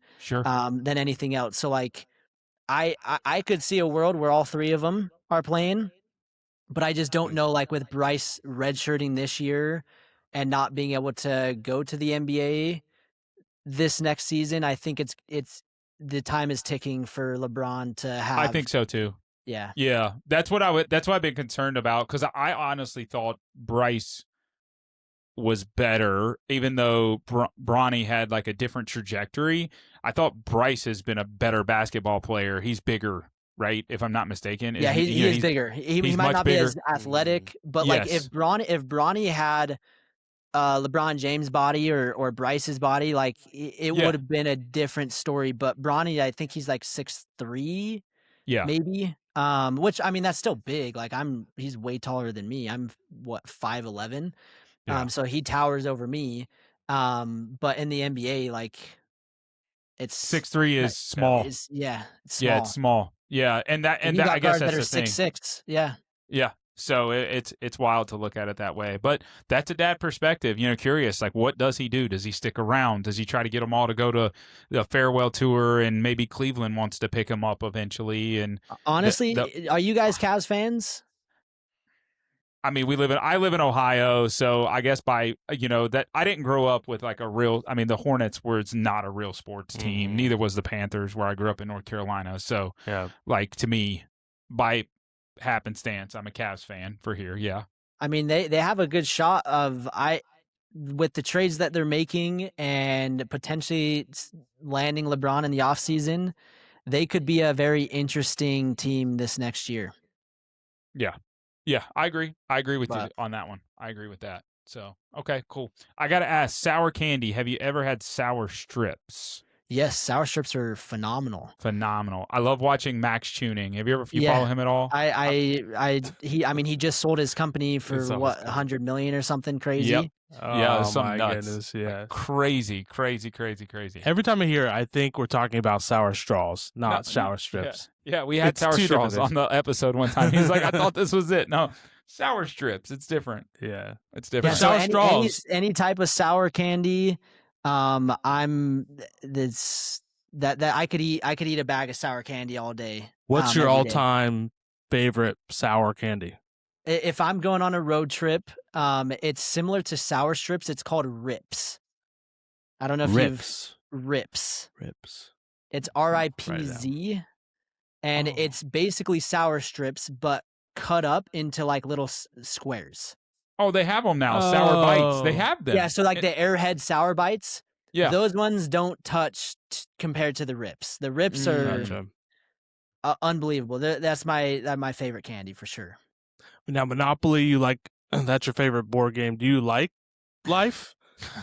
anything else. So, like, I could see a world where all three of them are playing, but I just don't know. Like with Bryce redshirting this year and not being able to go to the NBA this next season, I think it's the time is ticking for LeBron to have. I think so too. Yeah. That's what I've been concerned about, because I honestly thought Bryce was better, even though Bronny had like a different trajectory. I thought Bryce has been a better basketball player. He's bigger, right? If I'm not mistaken. Yeah, he's bigger. He might not be as athletic, but like if Bronny had LeBron James' body or Bryce's body, like it would have been a different story. But Bronny, I think he's like 6'3", maybe. Which I mean that's still big. Like he's way taller than me. I'm 5'11". So he towers over me. But in the NBA, like it's 6'3" is small. It's small. Yeah, it's small. Yeah, and I guess that's the thing. 6'6". Yeah. So it's wild to look at it that way. But that's a dad perspective. Curious, like what does he do? Does he stick around? Does he try to get them all to go to the farewell tour, and maybe Cleveland wants to pick him up eventually? And honestly, are you guys Cavs fans? I mean, I live in Ohio, so I guess by that I didn't grow up with like a real. I mean, the Hornets were it's not a real sports team. Neither was the Panthers, where I grew up in North Carolina. So, like to me, by happenstance, I'm a Cavs fan for here. Yeah. I mean, they have a good shot of with the trades that they're making and potentially landing LeBron in the offseason, they could be a very interesting team this next year. Yeah. Yeah, I agree. I agree with you on that one. I agree with that. So, okay, cool. I got to ask, sour candy, have you ever had sour strips? Yes, sour strips are phenomenal. Phenomenal. I love watching Max Tuning. Have you follow him at all? He just sold his company for what, 100 million or something crazy. Yep. Oh, some nuts. Goodness, yeah. Like crazy. Every time I hear it, I think we're talking about sour straws, not sour strips. Yeah, we had sour straws on the episode one time. He's like, I thought this was it. No, sour strips. It's different. Yeah. It's different. Yeah, sour straws. Any type of sour candy, I'm this that I could eat a bag of sour candy all day. What's your all-time favorite sour candy? If I'm going on a road trip, it's similar to sour strips. It's called Rips. I don't know if Rips. Rips. It's RIPZ, and it's basically sour strips, but cut up into like little squares. Oh, they have them now. Sour bites. They have them. Yeah, so like the Airhead sour bites. Yeah, those ones don't touch compared to the Rips. The Rips are unbelievable. That's my favorite candy for sure. Now, Monopoly, you like? That's your favorite board game. Do you like Life?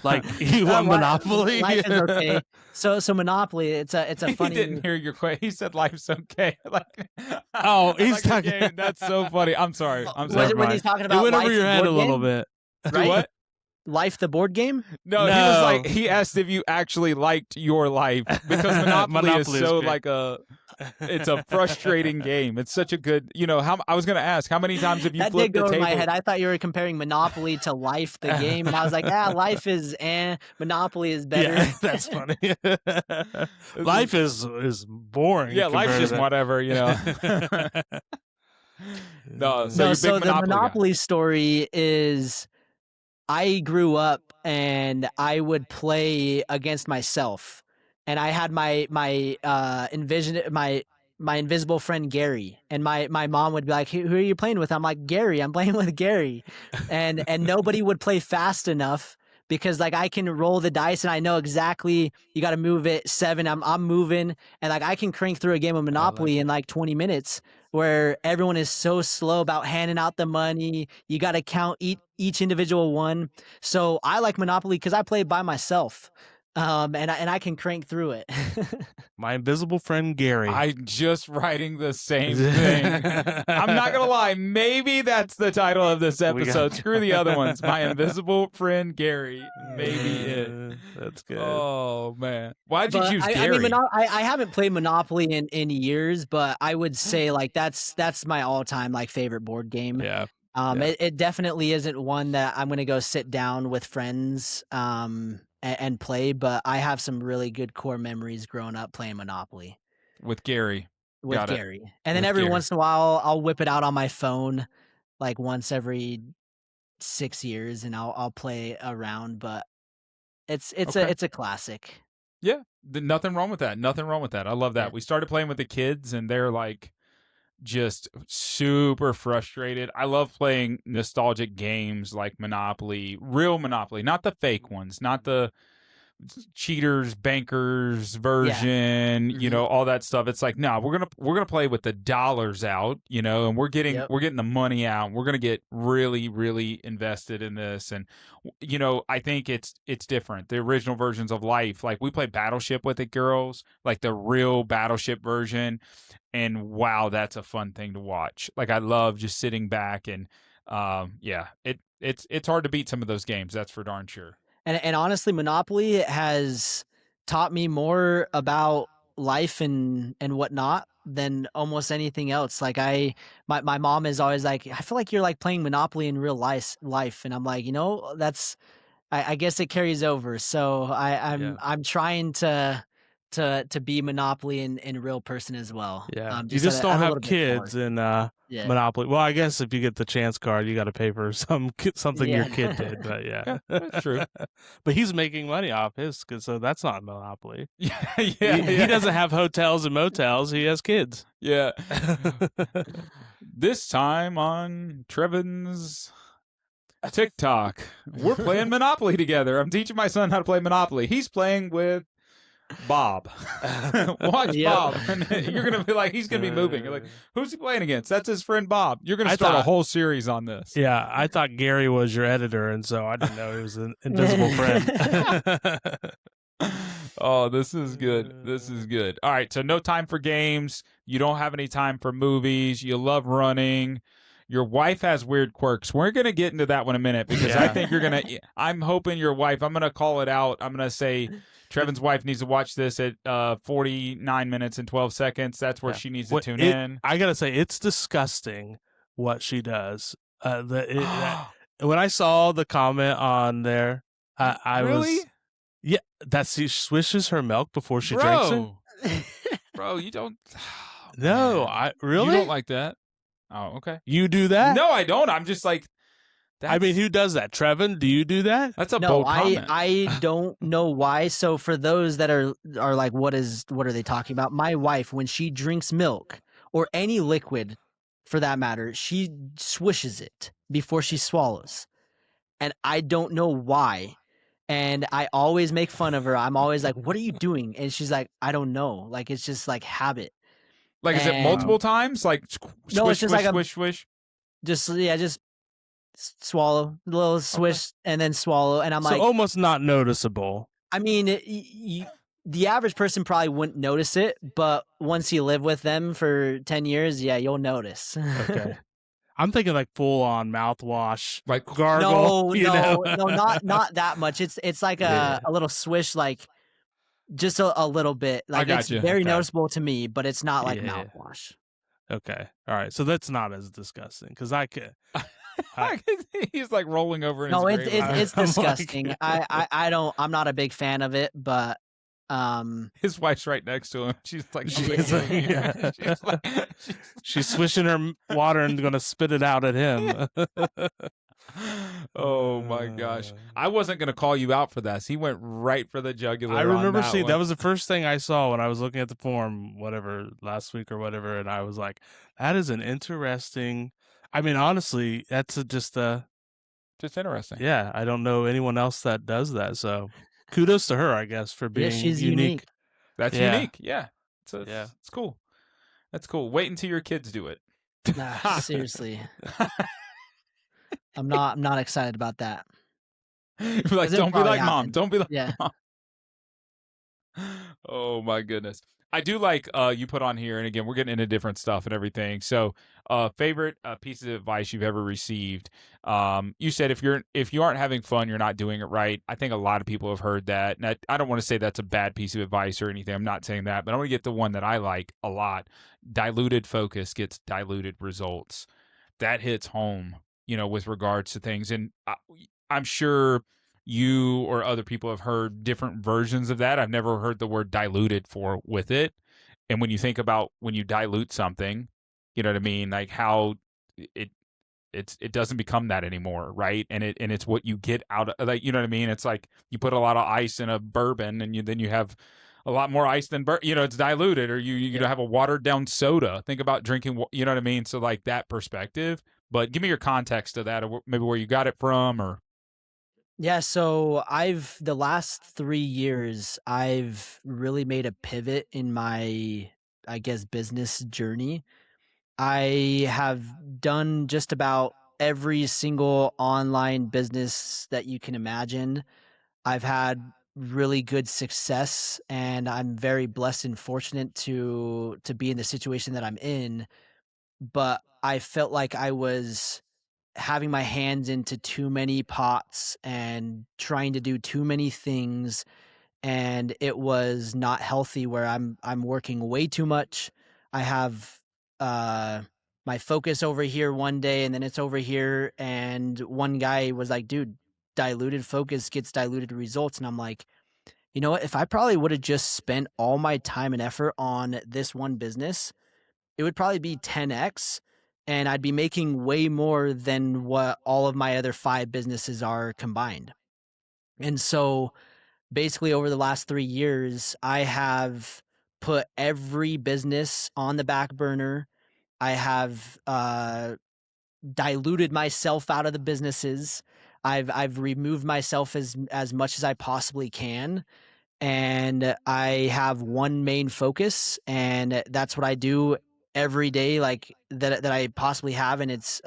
Like you want Monopoly? Life is okay. So Monopoly, it's a funny. He didn't hear your question. He said life's okay. He's talking. That's so funny. I'm sorry. When he's talking about it went over Life, your head a little bit. Right? What? Life, the board game? No, he was like, he asked if you actually liked your life because Monopoly is so like it's a frustrating game. It's such a good, I was going to ask, how many times have you flipped the table? That did go over my head. I thought you were comparing Monopoly to Life, the game. And I was like, Life is Monopoly is better. Yeah, that's funny. Life is boring. Yeah, life's just whatever, No, so the Monopoly story is I grew up and I would play against myself, and I had my invisible friend Gary, and my mom would be like, who are you playing with? I'm like, Gary, I'm playing with Gary. And nobody would play fast enough because like I can roll the dice and I know exactly you got to move it 7. I'm moving, and like I can crank through a game of Monopoly in like 20 minutes where everyone is so slow about handing out the money. You got to count each individual one. So I like Monopoly because I play by myself. And I can crank through it. My invisible friend Gary. I'm just writing the same thing. I'm not gonna lie. Maybe that's the title of this episode. Screw the other ones. My invisible friend Gary. Maybe it. That's good. Oh man, why'd you choose Gary? I mean, I haven't played Monopoly in years, but I would say like that's my all-time like favorite board game. Yeah. It definitely isn't one that I'm gonna go sit down with friends and play, but I have some really good core memories growing up playing Monopoly with Gary. And then every once in a while I'll whip it out on my phone like once every 6 years and I'll play around, but it's a classic. Yeah, nothing wrong with that. I love that. We started playing with the kids and they're like just super frustrated. I love playing nostalgic games like Monopoly, real Monopoly, not the fake ones, not the cheaters, bankers version, all that stuff. It's like, no, we're gonna play with the dollars out, and we're getting the money out. We're gonna get really, really invested in this, and I think it's different. The original versions of Life, like we play Battleship with it, girls, like the real Battleship version. And wow, that's a fun thing to watch. Like I love just sitting back and it's hard to beat some of those games. That's for darn sure. And honestly, Monopoly has taught me more about life and whatnot than almost anything else. Like my mom is always like, I feel like you're like playing Monopoly in real life. And I'm like, that's, I guess it carries over. So I'm trying to to be Monopoly in real person as well. Yeah, you Just just at don't a have little bit kids smaller. in Yeah. Monopoly. Well, I guess if you get the chance card, you got to pay for something your Yeah. kid did. But yeah, Yeah, that's true. But he's making money off his, so that's not Monopoly. Yeah, He yeah. doesn't have hotels and motels. He has kids. Yeah. This time on Trevin's TikTok, we're playing Monopoly together. I'm teaching my son how to play Monopoly. He's playing with Bob. Watch Yep. Bob. And you're going to be like, he's going to be moving. You're like, who's he playing against? That's his friend Bob. You're going to start a whole series on this. Yeah, I thought Gary was your editor, and so I didn't know he was an invisible friend. Oh, this is good. This is good. All right, so no time for games. You don't have any time for movies. You love running. Your wife has weird quirks. We're going to get into that one in a minute because I think you're going to – I'm hoping your wife – I'm going to call it out. I'm going to say Trevin's wife needs to watch this at 49 minutes and 12 seconds. That's where she needs to tune in. I got to say, it's disgusting what she does. When I saw the comment on there, I really? was... Yeah, that she swishes her milk before she drinks it. Bro, you don't. Oh, no, man. I really You don't like that. Oh, okay. You do that? No, I don't. I'm just like. I mean, who does that? Trevin, do you do that? That's a No, bold comment. I don't know why. So for those that are like, what are they talking about? My wife, when she drinks milk or any liquid, for that matter, she swishes it before she swallows, and I don't know why. And I always make fun of her. I'm always like, "What are you doing?" And she's like, "I don't know. Like it's just like habit." Like, is it multiple times? Like, No, it's just like swish, swish. Just swallow, a little swish, and then swallow. And I'm so like, almost not noticeable. I mean, the average person probably wouldn't notice it, but once you live with them for 10 years, yeah, you'll notice. Okay. I'm thinking like full on mouthwash, like gargle. No, not that much. It's like a little swish, like just a little bit. Like it's very noticeable to me, but it's not like mouthwash. Okay, all right. So that's not as disgusting because I could. He's like rolling over in no, his grave. it's disgusting. I'm not a big fan of it, but his wife's right next to him. She's like, she's swishing her water and gonna spit it out at him. Oh my gosh. I wasn't gonna call you out for this. He went right for the jugular. I remember seeing that was the first thing I saw when I was looking at the form, whatever, last week or whatever, and I was like, that is an interesting. I mean, honestly, that's just interesting. Yeah, I don't know anyone else that does that. So kudos to her, I guess, for being she's unique. That's unique. Yeah. It's cool. That's cool. Wait until your kids do it. Nah, seriously. I'm not excited about that. Like, don't be like mom. Don't be like mom. Oh my goodness. I do like you put on here, and again, we're getting into different stuff and everything. So, favorite piece of advice you've ever received. You said if you aren't having fun, you're not doing it right. I think a lot of people have heard that. And I don't want to say that's a bad piece of advice or anything. I'm not saying that, but I want to get the one that I like a lot. Diluted focus gets diluted results. That hits home, with regards to things. And I'm sure you or other people have heard different versions of that. I've never heard the word diluted with it. And when you think about when you dilute something, you know what I mean? Like how it doesn't become that anymore, right? And it's what you get out of, like, you know what I mean? It's like you put a lot of ice in a bourbon, and then you have a lot more ice than it's diluted, or you have a watered down soda. Think about drinking, you know what I mean? So like that perspective. But give me your context of that, or maybe where you got it from, or. Yeah, so the last 3 years, I've really made a pivot in my, I guess, business journey. I have done just about every single online business that you can imagine. I've had really good success, and I'm very blessed and fortunate to be in the situation that I'm in. But I felt like I was having my hands into too many pots and trying to do too many things, and it was not healthy, where I'm working way too much. I have my focus over here one day, and then it's over here, and one guy was like, dude, diluted focus gets diluted results. And I'm like, you know what, if I probably would have just spent all my time and effort on this one business, it would probably be 10x, and I'd be making way more than what all of my other 5 businesses are combined. And so basically over the last 3 years, I have put every business on the back burner. I have diluted myself out of the businesses. I've removed myself as much as I possibly can, and I have one main focus, and that's what I do every day, like that I possibly have, and it's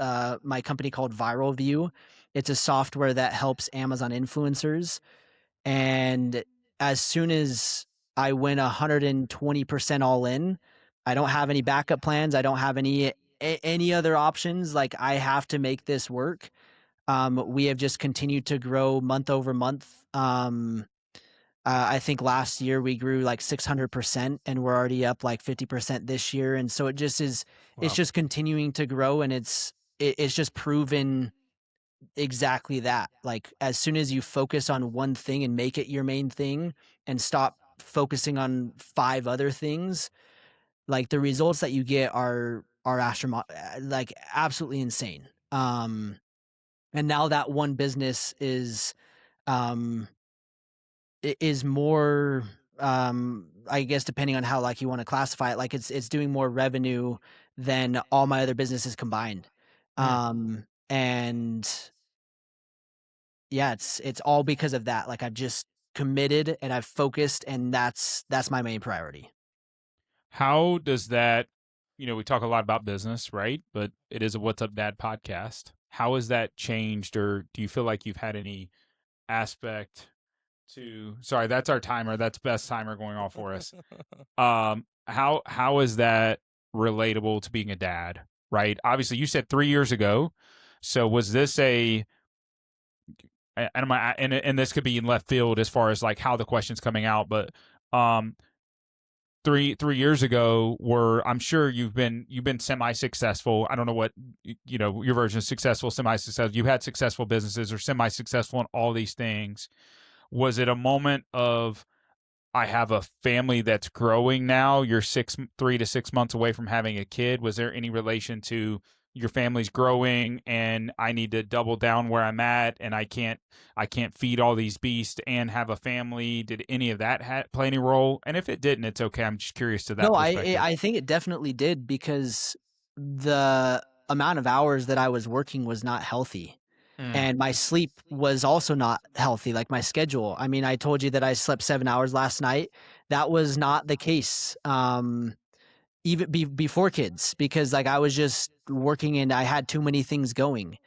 my company called Viral View. It's a software that helps Amazon influencers, and as soon as I went 120% all in, I don't have any backup plans. I don't have any other options. Like, I have to make this work. We have just continued to grow month over month. I think last year we grew like 600%, and we're already up like 50% this year. And so it just is, it's Wow. just continuing to grow, and it's just proven exactly that. Like, as soon as you focus on one thing and make it your main thing and stop focusing on 5 other things, like, the results that you get are like absolutely insane. And now that one business um is more, I guess, depending on how like you want to classify it, like it's doing more revenue than all my other businesses combined. And yeah, it's all because of that. Like, I've just committed and I've focused, and that's my main priority. How does that, we talk a lot about business, right? But it is a What's Up Dad podcast. How has that changed, or do you feel like you've had any aspect to, sorry, that's our timer. That's best timer going off for us. How is that relatable to being a dad, right? Obviously you said 3 years ago. So was this and this could be in left field as far as like how the question's coming out, but 3 years ago, I'm sure you've been semi-successful. I don't know what your version of successful, semi-successful. You had successful businesses or semi-successful in all these things. Was it a moment of, I have a family that's growing now? You're 3 to 6 months away from having a kid. Was there any relation to your family's growing and I need to double down where I'm at, and I can't feed all these beasts and have a family? Did any of that play any role? And if it didn't, it's okay. I'm just curious to that No, perspective. I think it definitely did, because the amount of hours that I was working was not healthy. And my sleep was also not healthy, like my schedule. I mean, I told you that I slept 7 hours last night. That was not the case, even before kids, because like I was just working and I had too many things going.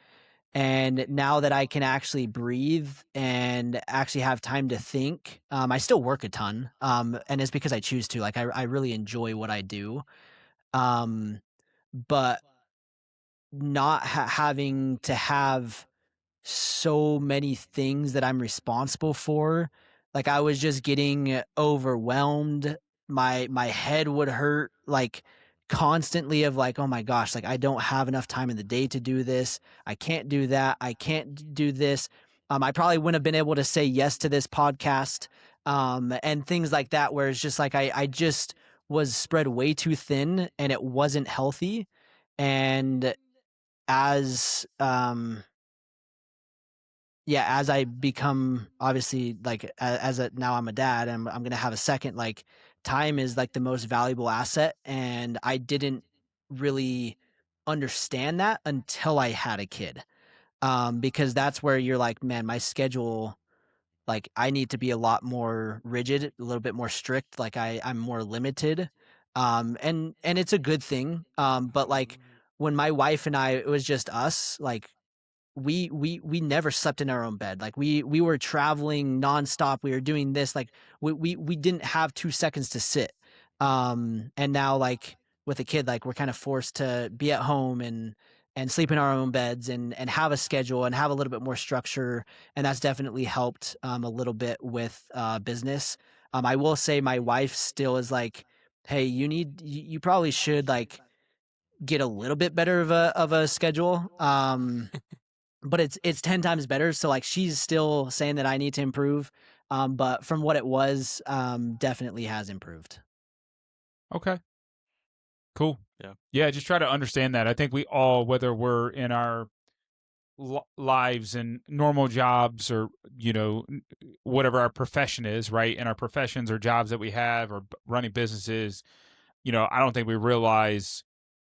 And now that I can actually breathe and actually have time to think, I still work a ton, and it's because I choose to. Like, I really enjoy what I do, but not having to have so many things that I'm responsible for. Like, I was just getting overwhelmed. My head would hurt, like, constantly, of like, oh my gosh, like, I don't have enough time in the day to do this. I can't do that. I can't do this. I probably wouldn't have been able to say yes to this podcast, and things like that, where it's just like I just was spread way too thin, and it wasn't healthy. And as yeah, as I become, obviously, like, now I'm a dad, and I'm gonna have a second, like, time is like the most valuable asset, and I didn't really understand that until I had a kid. Because that's where you're like, man, my schedule, like, I need to be a lot more rigid, a little bit more strict. Like, I'm more limited. And it's a good thing. But like, when my wife and I, it was just us, like, we never slept in our own bed. Like, we were traveling nonstop. We were doing this. Like, we didn't have 2 seconds to sit. And now, like, with a kid, like, we're kind of forced to be at home and sleep in our own beds and have a schedule and have a little bit more structure. And that's definitely helped a little bit with business. I will say my wife still is like, hey, you probably should, like, get a little bit better of a schedule. But it's 10 times better. So like, she's still saying that I need to improve. But from what it was, definitely has improved. Okay. Cool. Yeah. Yeah, just try to understand that. I think we all, whether we're in our lives and normal jobs or, whatever our profession is, right? In our professions or jobs that we have or running businesses, I don't think we realize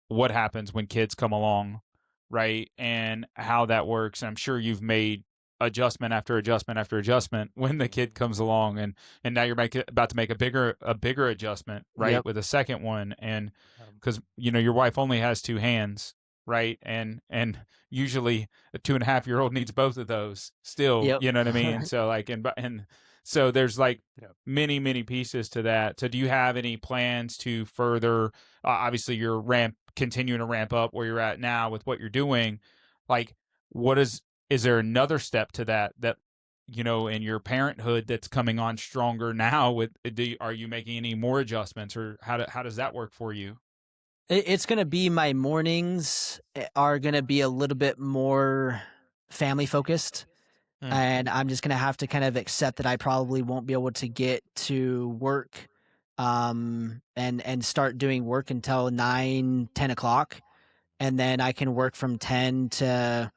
what happens when kids come along, right? And how that works. And I'm sure you've made adjustment after adjustment after adjustment when the kid comes along, and now you're about to make a bigger adjustment, right, Yep. with a second one. And because your wife only has two hands, right? And usually a 2.5-year-old needs both of those still, Yep. you know what I mean? So like, and so there's like Yep. many pieces to that. So do you have any plans to further, obviously you're continuing to ramp up where you're at now with what you're doing? Like, is there another step to that in your parenthood that's coming on stronger now? Are you making any more adjustments, or how does that work for you? It's gonna be my mornings are gonna be a little bit more family focused. And I'm just gonna have to kind of accept that I probably won't be able to get to work, and start doing work until 9, 10 o'clock, and then I can work from 10 to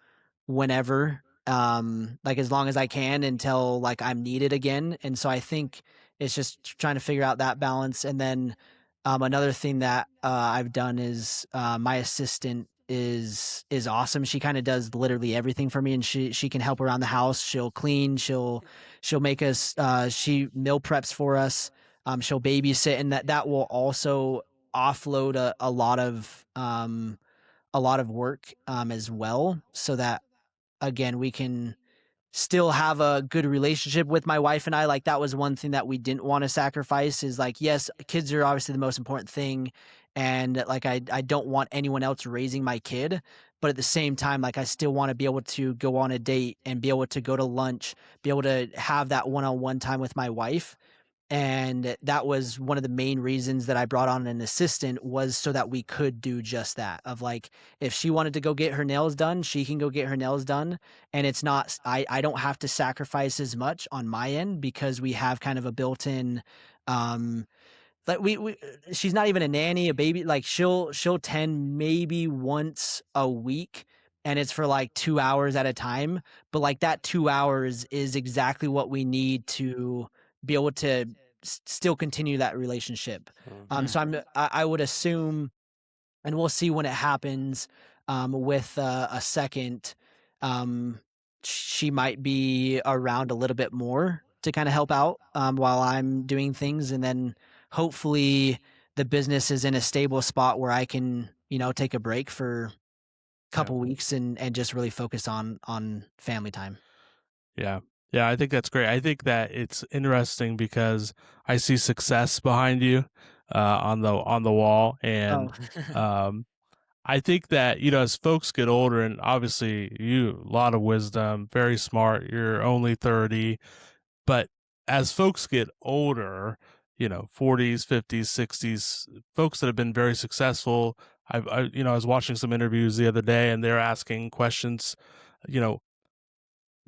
whenever, like as long as I can until like I'm needed again. And so I think it's just trying to figure out that balance. And then another thing that I've done is my assistant is awesome. She kind of does literally everything for me, and she can help around the house. She'll clean. She'll make us. She meal preps for us. She'll babysit, and that will also offload a lot of work as well, so that again we can still have a good relationship with my wife and I. Like that was one thing that we didn't want to sacrifice, is like, yes, kids are obviously the most important thing, and like I don't want anyone else raising my kid, but at the same time, like I still want to be able to go on a date and be able to go to lunch, be able to have that one-on-one time with my wife. And that was one of the main reasons that I brought on an assistant, was so that we could do just that. Of like, if she wanted to go get her nails done, she can go get her nails done. And it's not, I don't have to sacrifice as much on my end, because we have kind of a built-in, um, like we she's not even a nanny, a baby. Like she'll tend maybe once a week, and it's for like 2 hours at a time. But like that 2 hours is exactly what we need to be able to still continue that relationship. So I would assume, and we'll see when it happens, with a second, um, she might be around a little bit more to kind of help out while I'm doing things, and then hopefully the business is in a stable spot where I can, take a break for a couple weeks and just really focus on family time. Yeah. Yeah, I think that's great. I think that it's interesting because I see success behind you on the wall, Oh, and I think that, as folks get older, and obviously you, a lot of wisdom, very smart, you're only 30, but as folks get older, 40s, 50s, 60s, folks that have been very successful, I was watching some interviews the other day, and they're asking questions, you know,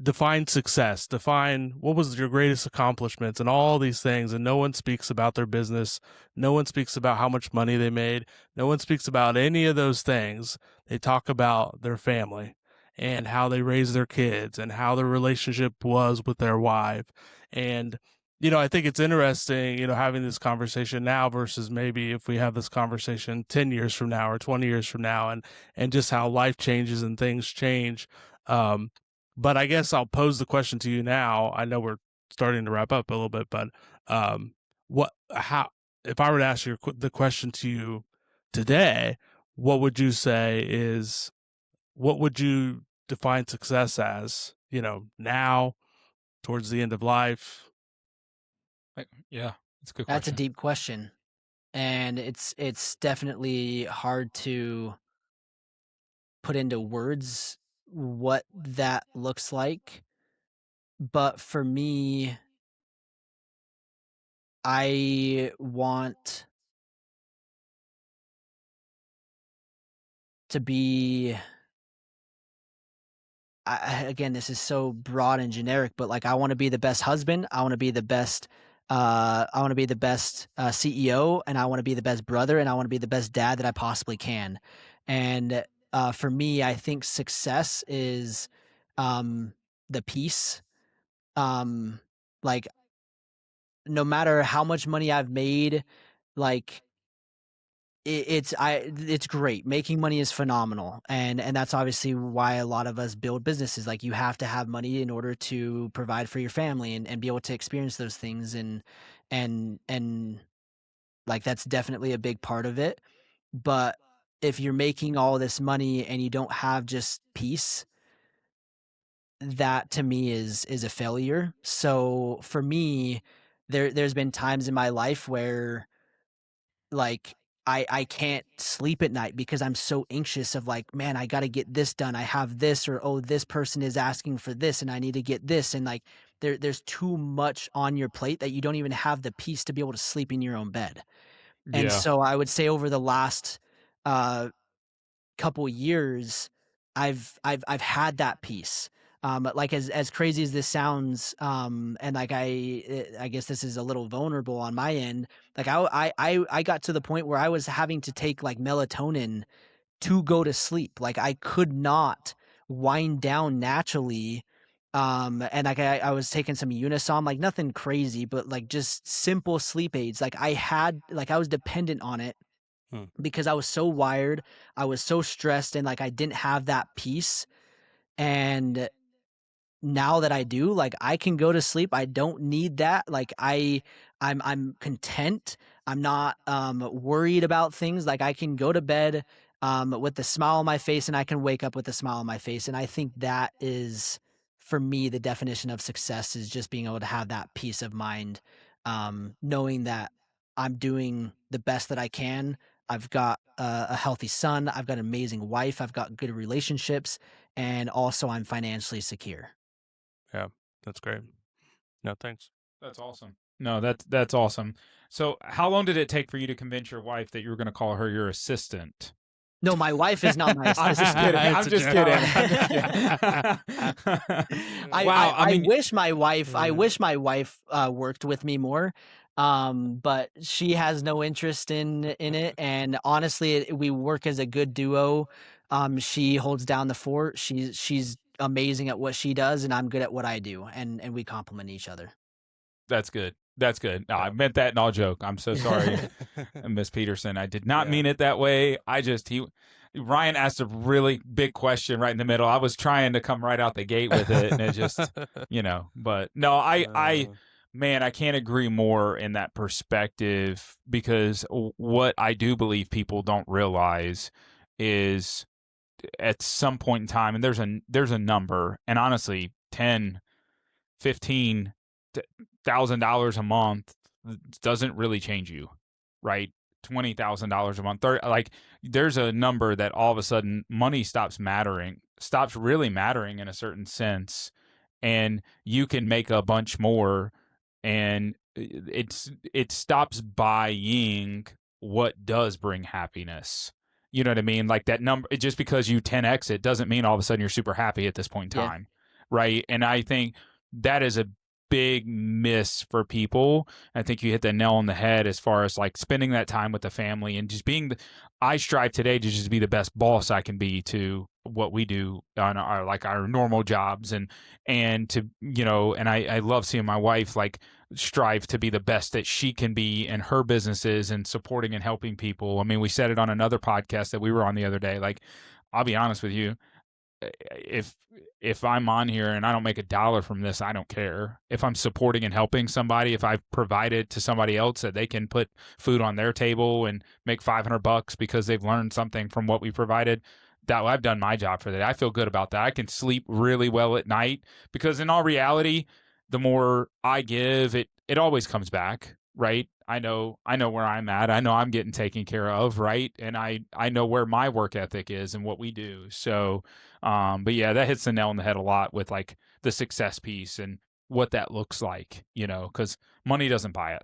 define success, define what was your greatest accomplishments, and all these things. And no one speaks about their business. No one speaks about how much money they made. No one speaks about any of those things. They talk about their family and how they raised their kids and how their relationship was with their wife. And, I think it's interesting, having this conversation now versus maybe if we have this conversation 10 years from now or 20 years from now, and just how life changes and things change. Um, but I guess I'll pose the question to you now. I know we're starting to wrap up a little bit, but how, if I were to ask you the question to you today, what would you say is, what would you define success as, now, towards the end of life? Yeah, that's a good that's a question. deep question, and it's definitely hard to put into words what that looks like. But for me, I want to be again, this is so broad and generic, but like I want to be the best husband, I want to be the best CEO, and I want to be the best brother, and I want to be the best dad that I possibly can. And for me, I think success is the peace. Like no matter how much money I've made, like it's great. Making money is phenomenal, and that's obviously why a lot of us build businesses. Like you have to have money in order to provide for your family and be able to experience those things, and like that's definitely a big part of it. But if you're making all this money and you don't have just peace, that to me is a failure. So for me, there's been times in my life where like I can't sleep at night because I'm so anxious of like, man, I got to get this done. I have this, or oh, this person is asking for this and I need to get this. And like there's too much on your plate that you don't even have the peace to be able to sleep in your own bed. And Yeah. so I would say over the last couple years, I've had that peace. Like as crazy as this sounds, and like I guess this is a little vulnerable on my end. Like I got to the point where I was having to take like melatonin to go to sleep. Like I could not wind down naturally. And like I was taking some Unisom, like nothing crazy, but like just simple sleep aids. Like I was dependent on it because I was so wired, I was so stressed, and like I didn't have that peace. And now that I do, like I can go to sleep. I don't need that. Like I'm content. I'm not worried about things. Like I can go to bed with a smile on my face, and I can wake up with a smile on my face. And I think that is for me the definition of success, is just being able to have that peace of mind, knowing that I'm doing the best that I can. I've got a healthy son. I've got an amazing wife. I've got good relationships, and also I'm financially secure. Yeah, that's great. No, thanks. That's awesome. No, that's awesome. So, how long did it take for you to convince your wife that you were going to call her your assistant? No, my wife is not my I'm assistant. just kidding. I'm It's a just joke. kidding. I I mean, wish my wife worked with me more, but she has no interest in it. And honestly, we work as a good duo. She holds down the fort. She's amazing at what she does, and I'm good at what I do, and we complement each other. that's good. That's good. No, I meant that in all joke. I'm so sorry, Miss Peterson. I did not mean it that way. Ryan asked a really big question right in the middle. I was trying to come right out the gate with it, and it just, but no, man, I can't agree more in that perspective, because what I do believe people don't realize is at some point in time, and there's a number, and honestly, 10, 15 $1,000 a month doesn't really change you, right? $20,000 a month, like there's a number that all of a sudden money stops really mattering in a certain sense, and you can make a bunch more, and it stops buying what does bring happiness. You know what I mean? Like that number, just because you 10x it doesn't mean all of a sudden you're super happy at this point in Yeah. time, right? And I think that is a big miss for people. I think you hit the nail on the head as far as like spending that time with the family and just being I strive today to just be the best boss I can be to what we do on our normal jobs, and to, and I love seeing my wife like strive to be the best that she can be in her businesses and supporting and helping people. I mean, we said it on another podcast that we were on the other day. Like, I'll be honest with you, if I'm on here and I don't make $1 from this, I don't care. If I'm supporting and helping somebody, if I've provided to somebody else that they can put food on their table and make $500 because they've learned something from what we provided, that I've done my job for the day. I feel good about that. I can sleep really well at night, because in all reality, the more I give, it always comes back, right? I know where I'm at. I know I'm getting taken care of, right? And I know where my work ethic is and what we do. So, but yeah, that hits the nail on the head a lot with like the success piece and what that looks like, because money doesn't buy it,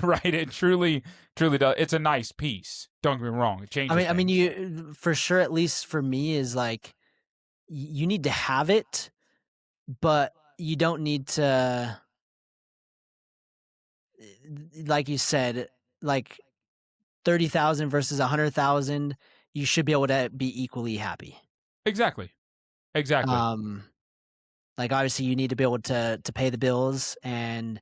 right? It truly does. It's a nice piece. Don't get me wrong. It changes. I mean, you for sure. At least for me, is like you need to have it, but you don't need to, like you said, like 30,000 versus 100,000, you should be able to be equally happy. Exactly. Like obviously you need to be able to pay the bills, and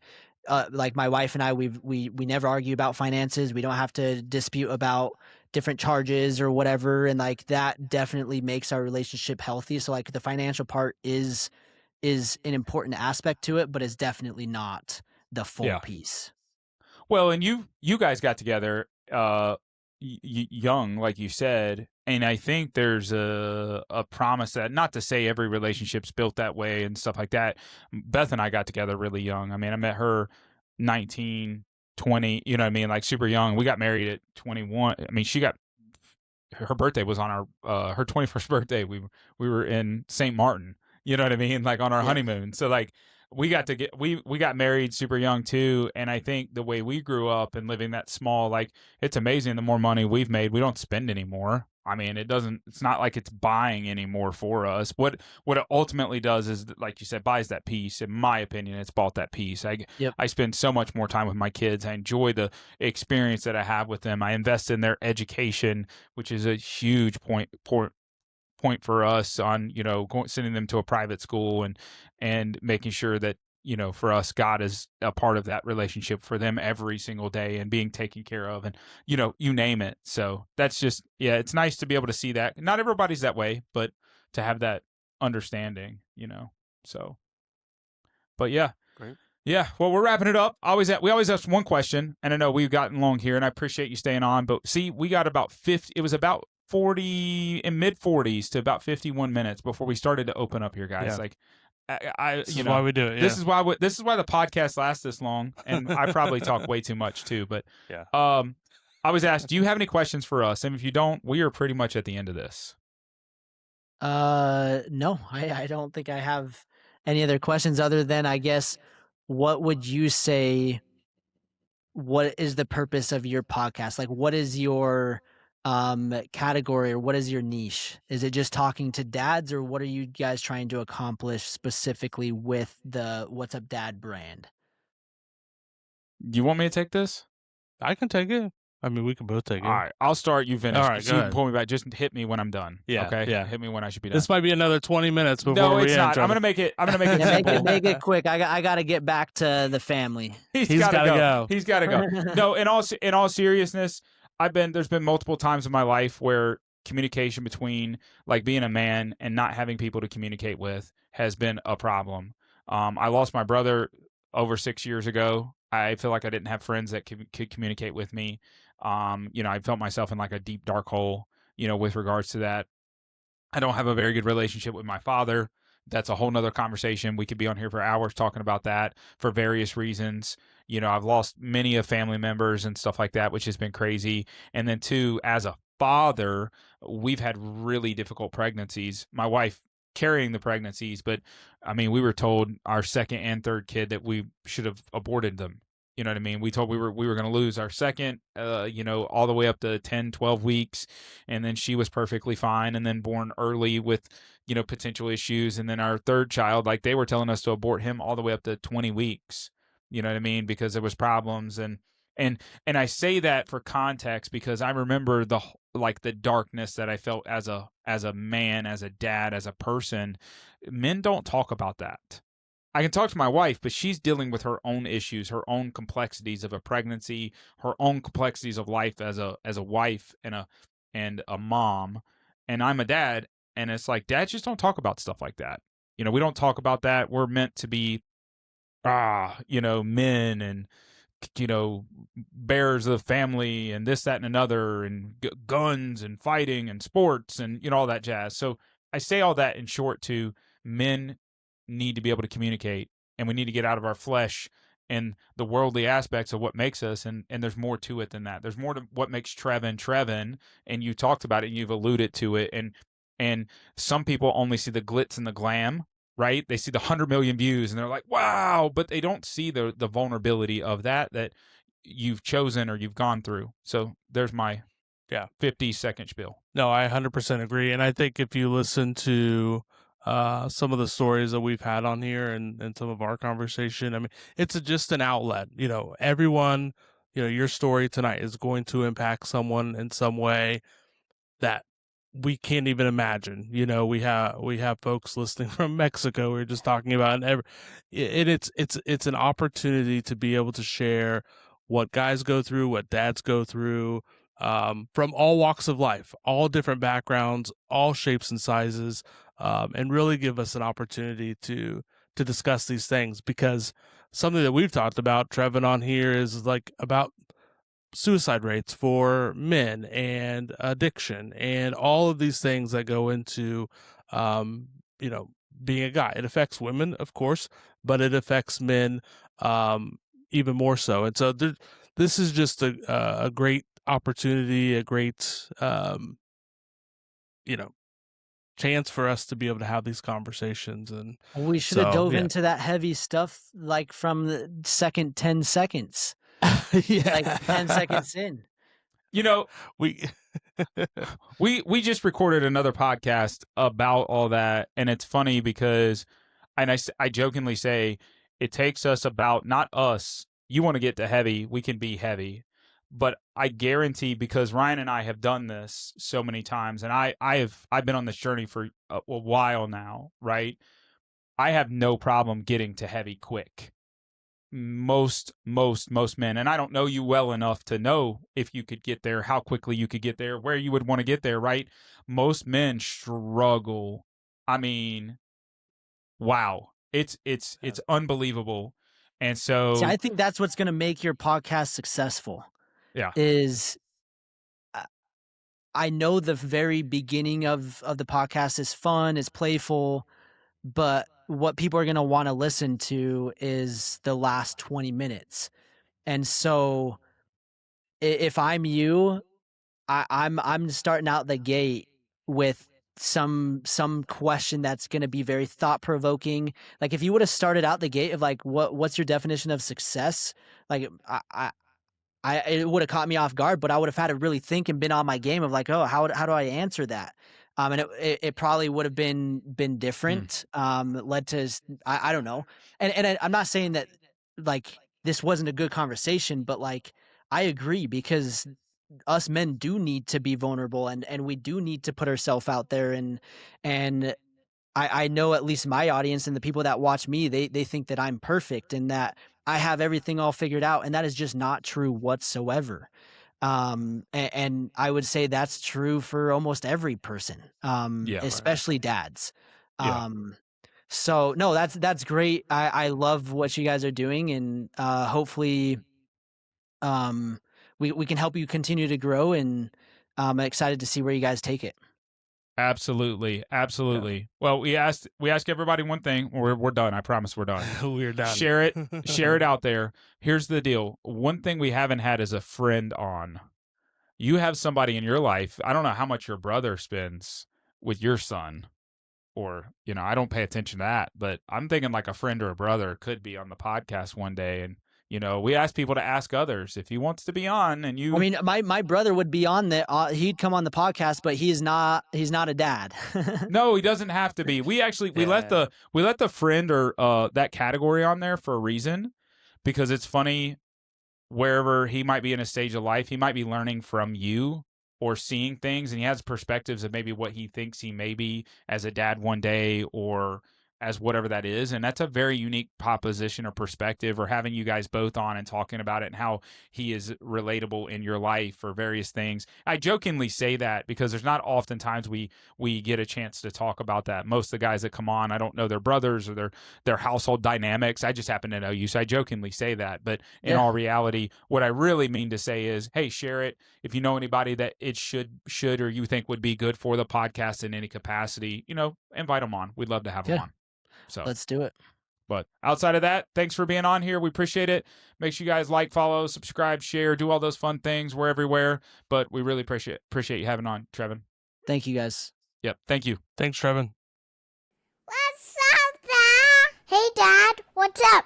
like my wife and I, we never argue about finances. We don't have to dispute about different charges or whatever, and like that definitely makes our relationship healthy. So like the financial part is an important aspect to it, but it's definitely not the full Yeah. piece. Well, and you guys got together young, like you said, and I think there's a promise that, not to say every relationship's built that way and stuff like that. Beth and I got together really young. I mean, I met her 19, 20, you know what I mean, like super young. We got married at 21. I mean, her birthday was on her 21st birthday. We were in St. Martin, you know what I mean, like on our honeymoon. So like we got married super young too, and I think the way we grew up and living that small, like it's amazing. The more money we've made, we don't spend anymore. I mean, it's not like it's buying anymore for us. What it ultimately does is, like you said, buys that peace. In my opinion, it's bought that peace. I spend so much more time with my kids. I enjoy the experience that I have with them. I invest in their education, which is a huge point for us on, sending them to a private school and making sure that, for us, God is a part of that relationship for them every single day and being taken care of, and, you name it. So that's just, it's nice to be able to see that. Not everybody's that way, but to have that understanding, so, but yeah. Great. Yeah, well, we're wrapping it up. We always ask one question, and I know we've gotten long here, and I appreciate you staying on. But see, we got about 50. It was about 40 in mid 40s to about 51 minutes before we started to open up here, guys. Yeah. Like, This is why we do it. This is why the podcast lasts this long, and I probably talk way too much too. But yeah. I was asked, do you have any questions for us? And if you don't, we are pretty much at the end of this. No, I don't think I have any other questions other than, I guess, what would you say, what is the purpose of your podcast? Like, what is your category, or what is your niche? Is it just talking to dads, or what are you guys trying to accomplish specifically with the What's Up Dad brand? You want me to take this? I can take it. I mean, we can both take it. All right, I'll start. You finish. All right, so go you ahead. can pull me back. Just hit me when I'm done. Yeah, Okay. yeah. Hit me when I should be done. This might be another 20 minutes before no, we it's not. end. I'm gonna make it. Yeah, simple. make it quick. I got to get back to the family. He's gotta go. He's got to go. No, in all seriousness, there's been multiple times in my life where communication between, like, being a man and not having people to communicate with has been a problem. I lost my brother over 6 years ago. I feel like I didn't have friends that could communicate with me. I felt myself in like a deep, dark hole, with regards to that. I don't have a very good relationship with my father. That's a whole nother conversation. We could be on here for hours talking about that for various reasons. I've lost many of family members and stuff like that, which has been crazy. And then too, as a father, we've had really difficult pregnancies. My wife carrying the pregnancies, but I mean, we were told our second and third kid that we should have aborted them. You know what I mean? We told we were going to lose our second, all the way up to 10, 12 weeks. And then she was perfectly fine, and then born early with, potential issues. And then our third child, like, they were telling us to abort him all the way up to 20 weeks. You know what I mean? Because there was problems. And I say that for context because I remember the darkness that I felt as a man, as a dad, as a person. Men don't talk about that. I can talk to my wife, but she's dealing with her own issues, her own complexities of a pregnancy, her own complexities of life as a wife and a mom. And I'm a dad, and it's like, dads just don't talk about stuff like that. We don't talk about that. We're meant to be men and bearers of the family and this, that, and another, and guns and fighting and sports and all that jazz. So I say all that in short to men need to be able to communicate, and we need to get out of our flesh and the worldly aspects of what makes us, and there's more to it than that. There's more to what makes Trevin, and you talked about it and you've alluded to it, and some people only see the glitz and the glam, right? They see the 100 million views and they're like, wow, but they don't see the vulnerability of that you've chosen or you've gone through. So there's my 50-second spiel. No, I 100% agree. And I think if you listen to some of the stories that we've had on here and some of our conversation. I mean, it's just an outlet. Everyone, your story tonight is going to impact someone in some way that we can't even imagine. We have folks listening from Mexico. We were just talking about, and it's an opportunity to be able to share what guys go through, what dads go through, from all walks of life, all different backgrounds, all shapes and sizes, and really give us an opportunity to discuss these things, because something that we've talked about, Trevin, on here is like about suicide rates for men and addiction and all of these things that go into, being a guy. It affects women, of course, but it affects men even more so. And so this is just a great opportunity, a great, chance for us to be able to have these conversations. And we should have dove into that heavy stuff like from the second 10 seconds. Like 10 seconds in. We we just recorded another podcast about all that, and it's funny because, and I jokingly say, it takes us about, not us, you want to get to heavy, we can be heavy, but I guarantee, because Ryan and I have done this so many times, and I've been on this journey for a while now, right? I have no problem getting to heavy quick. Most men, and I don't know you well enough to know if you could get there, how quickly you could get there, where you would want to get there, right? Most men struggle. I mean, wow, it's unbelievable. And so, see, I think that's what's going to make your podcast successful. Yeah, is I know the very beginning of the podcast is fun, is playful, but what people are going to want to listen to is the last 20 minutes. And so if I'm you, I'm starting out the gate with some question that's going to be very thought provoking. Like if you would have started out the gate of like, what's your definition of success? Like it would have caught me off guard, but I would have had to really think and been on my game of like, oh, how do I answer that? And it probably would have been different. Led to, I don't know. And I'm not saying that like this wasn't a good conversation, but like I agree, because us men do need to be vulnerable, and we do need to put ourselves out there, and I know at least my audience and the people that watch me, they think that I'm perfect and that I have everything all figured out, and that is just not true whatsoever. And I would say that's true for almost every person, especially dads. So no, that's great. I love what you guys are doing, and hopefully we can help you continue to grow, and I'm excited to see where you guys take it. Absolutely. Yeah. Well, we ask everybody one thing. We're done. I promise we're done. We're done. Share it out there. Here's the deal. One thing we haven't had is a friend on. You have somebody in your life. I don't know how much your brother spends with your son, or, I don't pay attention to that, but I'm thinking like a friend or a brother could be on the podcast one day. And, we ask people to ask others if he wants to be on, and I mean, my brother would be on there. He'd come on the podcast, but he's not a dad. No, he doesn't have to be. We let the friend or that category on there for a reason, because it's funny, wherever he might be in a stage of life, he might be learning from you or seeing things, and he has perspectives of maybe what he thinks he may be as a dad one day, or as whatever that is. And that's a very unique proposition or perspective, or having you guys both on and talking about it and how he is relatable in your life or various things. I jokingly say that because there's not oftentimes we get a chance to talk about that. Most of the guys that come on, I don't know their brothers or their household dynamics. I just happen to know you, so I jokingly say that. But in all reality, what I really mean to say is, hey, share it. If you know anybody that it should or you think would be good for the podcast in any capacity, invite them on. We'd love to have them on. So let's do it. But outside of that, thanks for being on here. We appreciate it. Make sure you guys like, follow, subscribe, share, do all those fun things. We're everywhere. But we really appreciate you having on, Trevin. Thank you, guys. Yep. Thank you. Thanks, Trevin. What's up, Dad? Hey, Dad. What's up?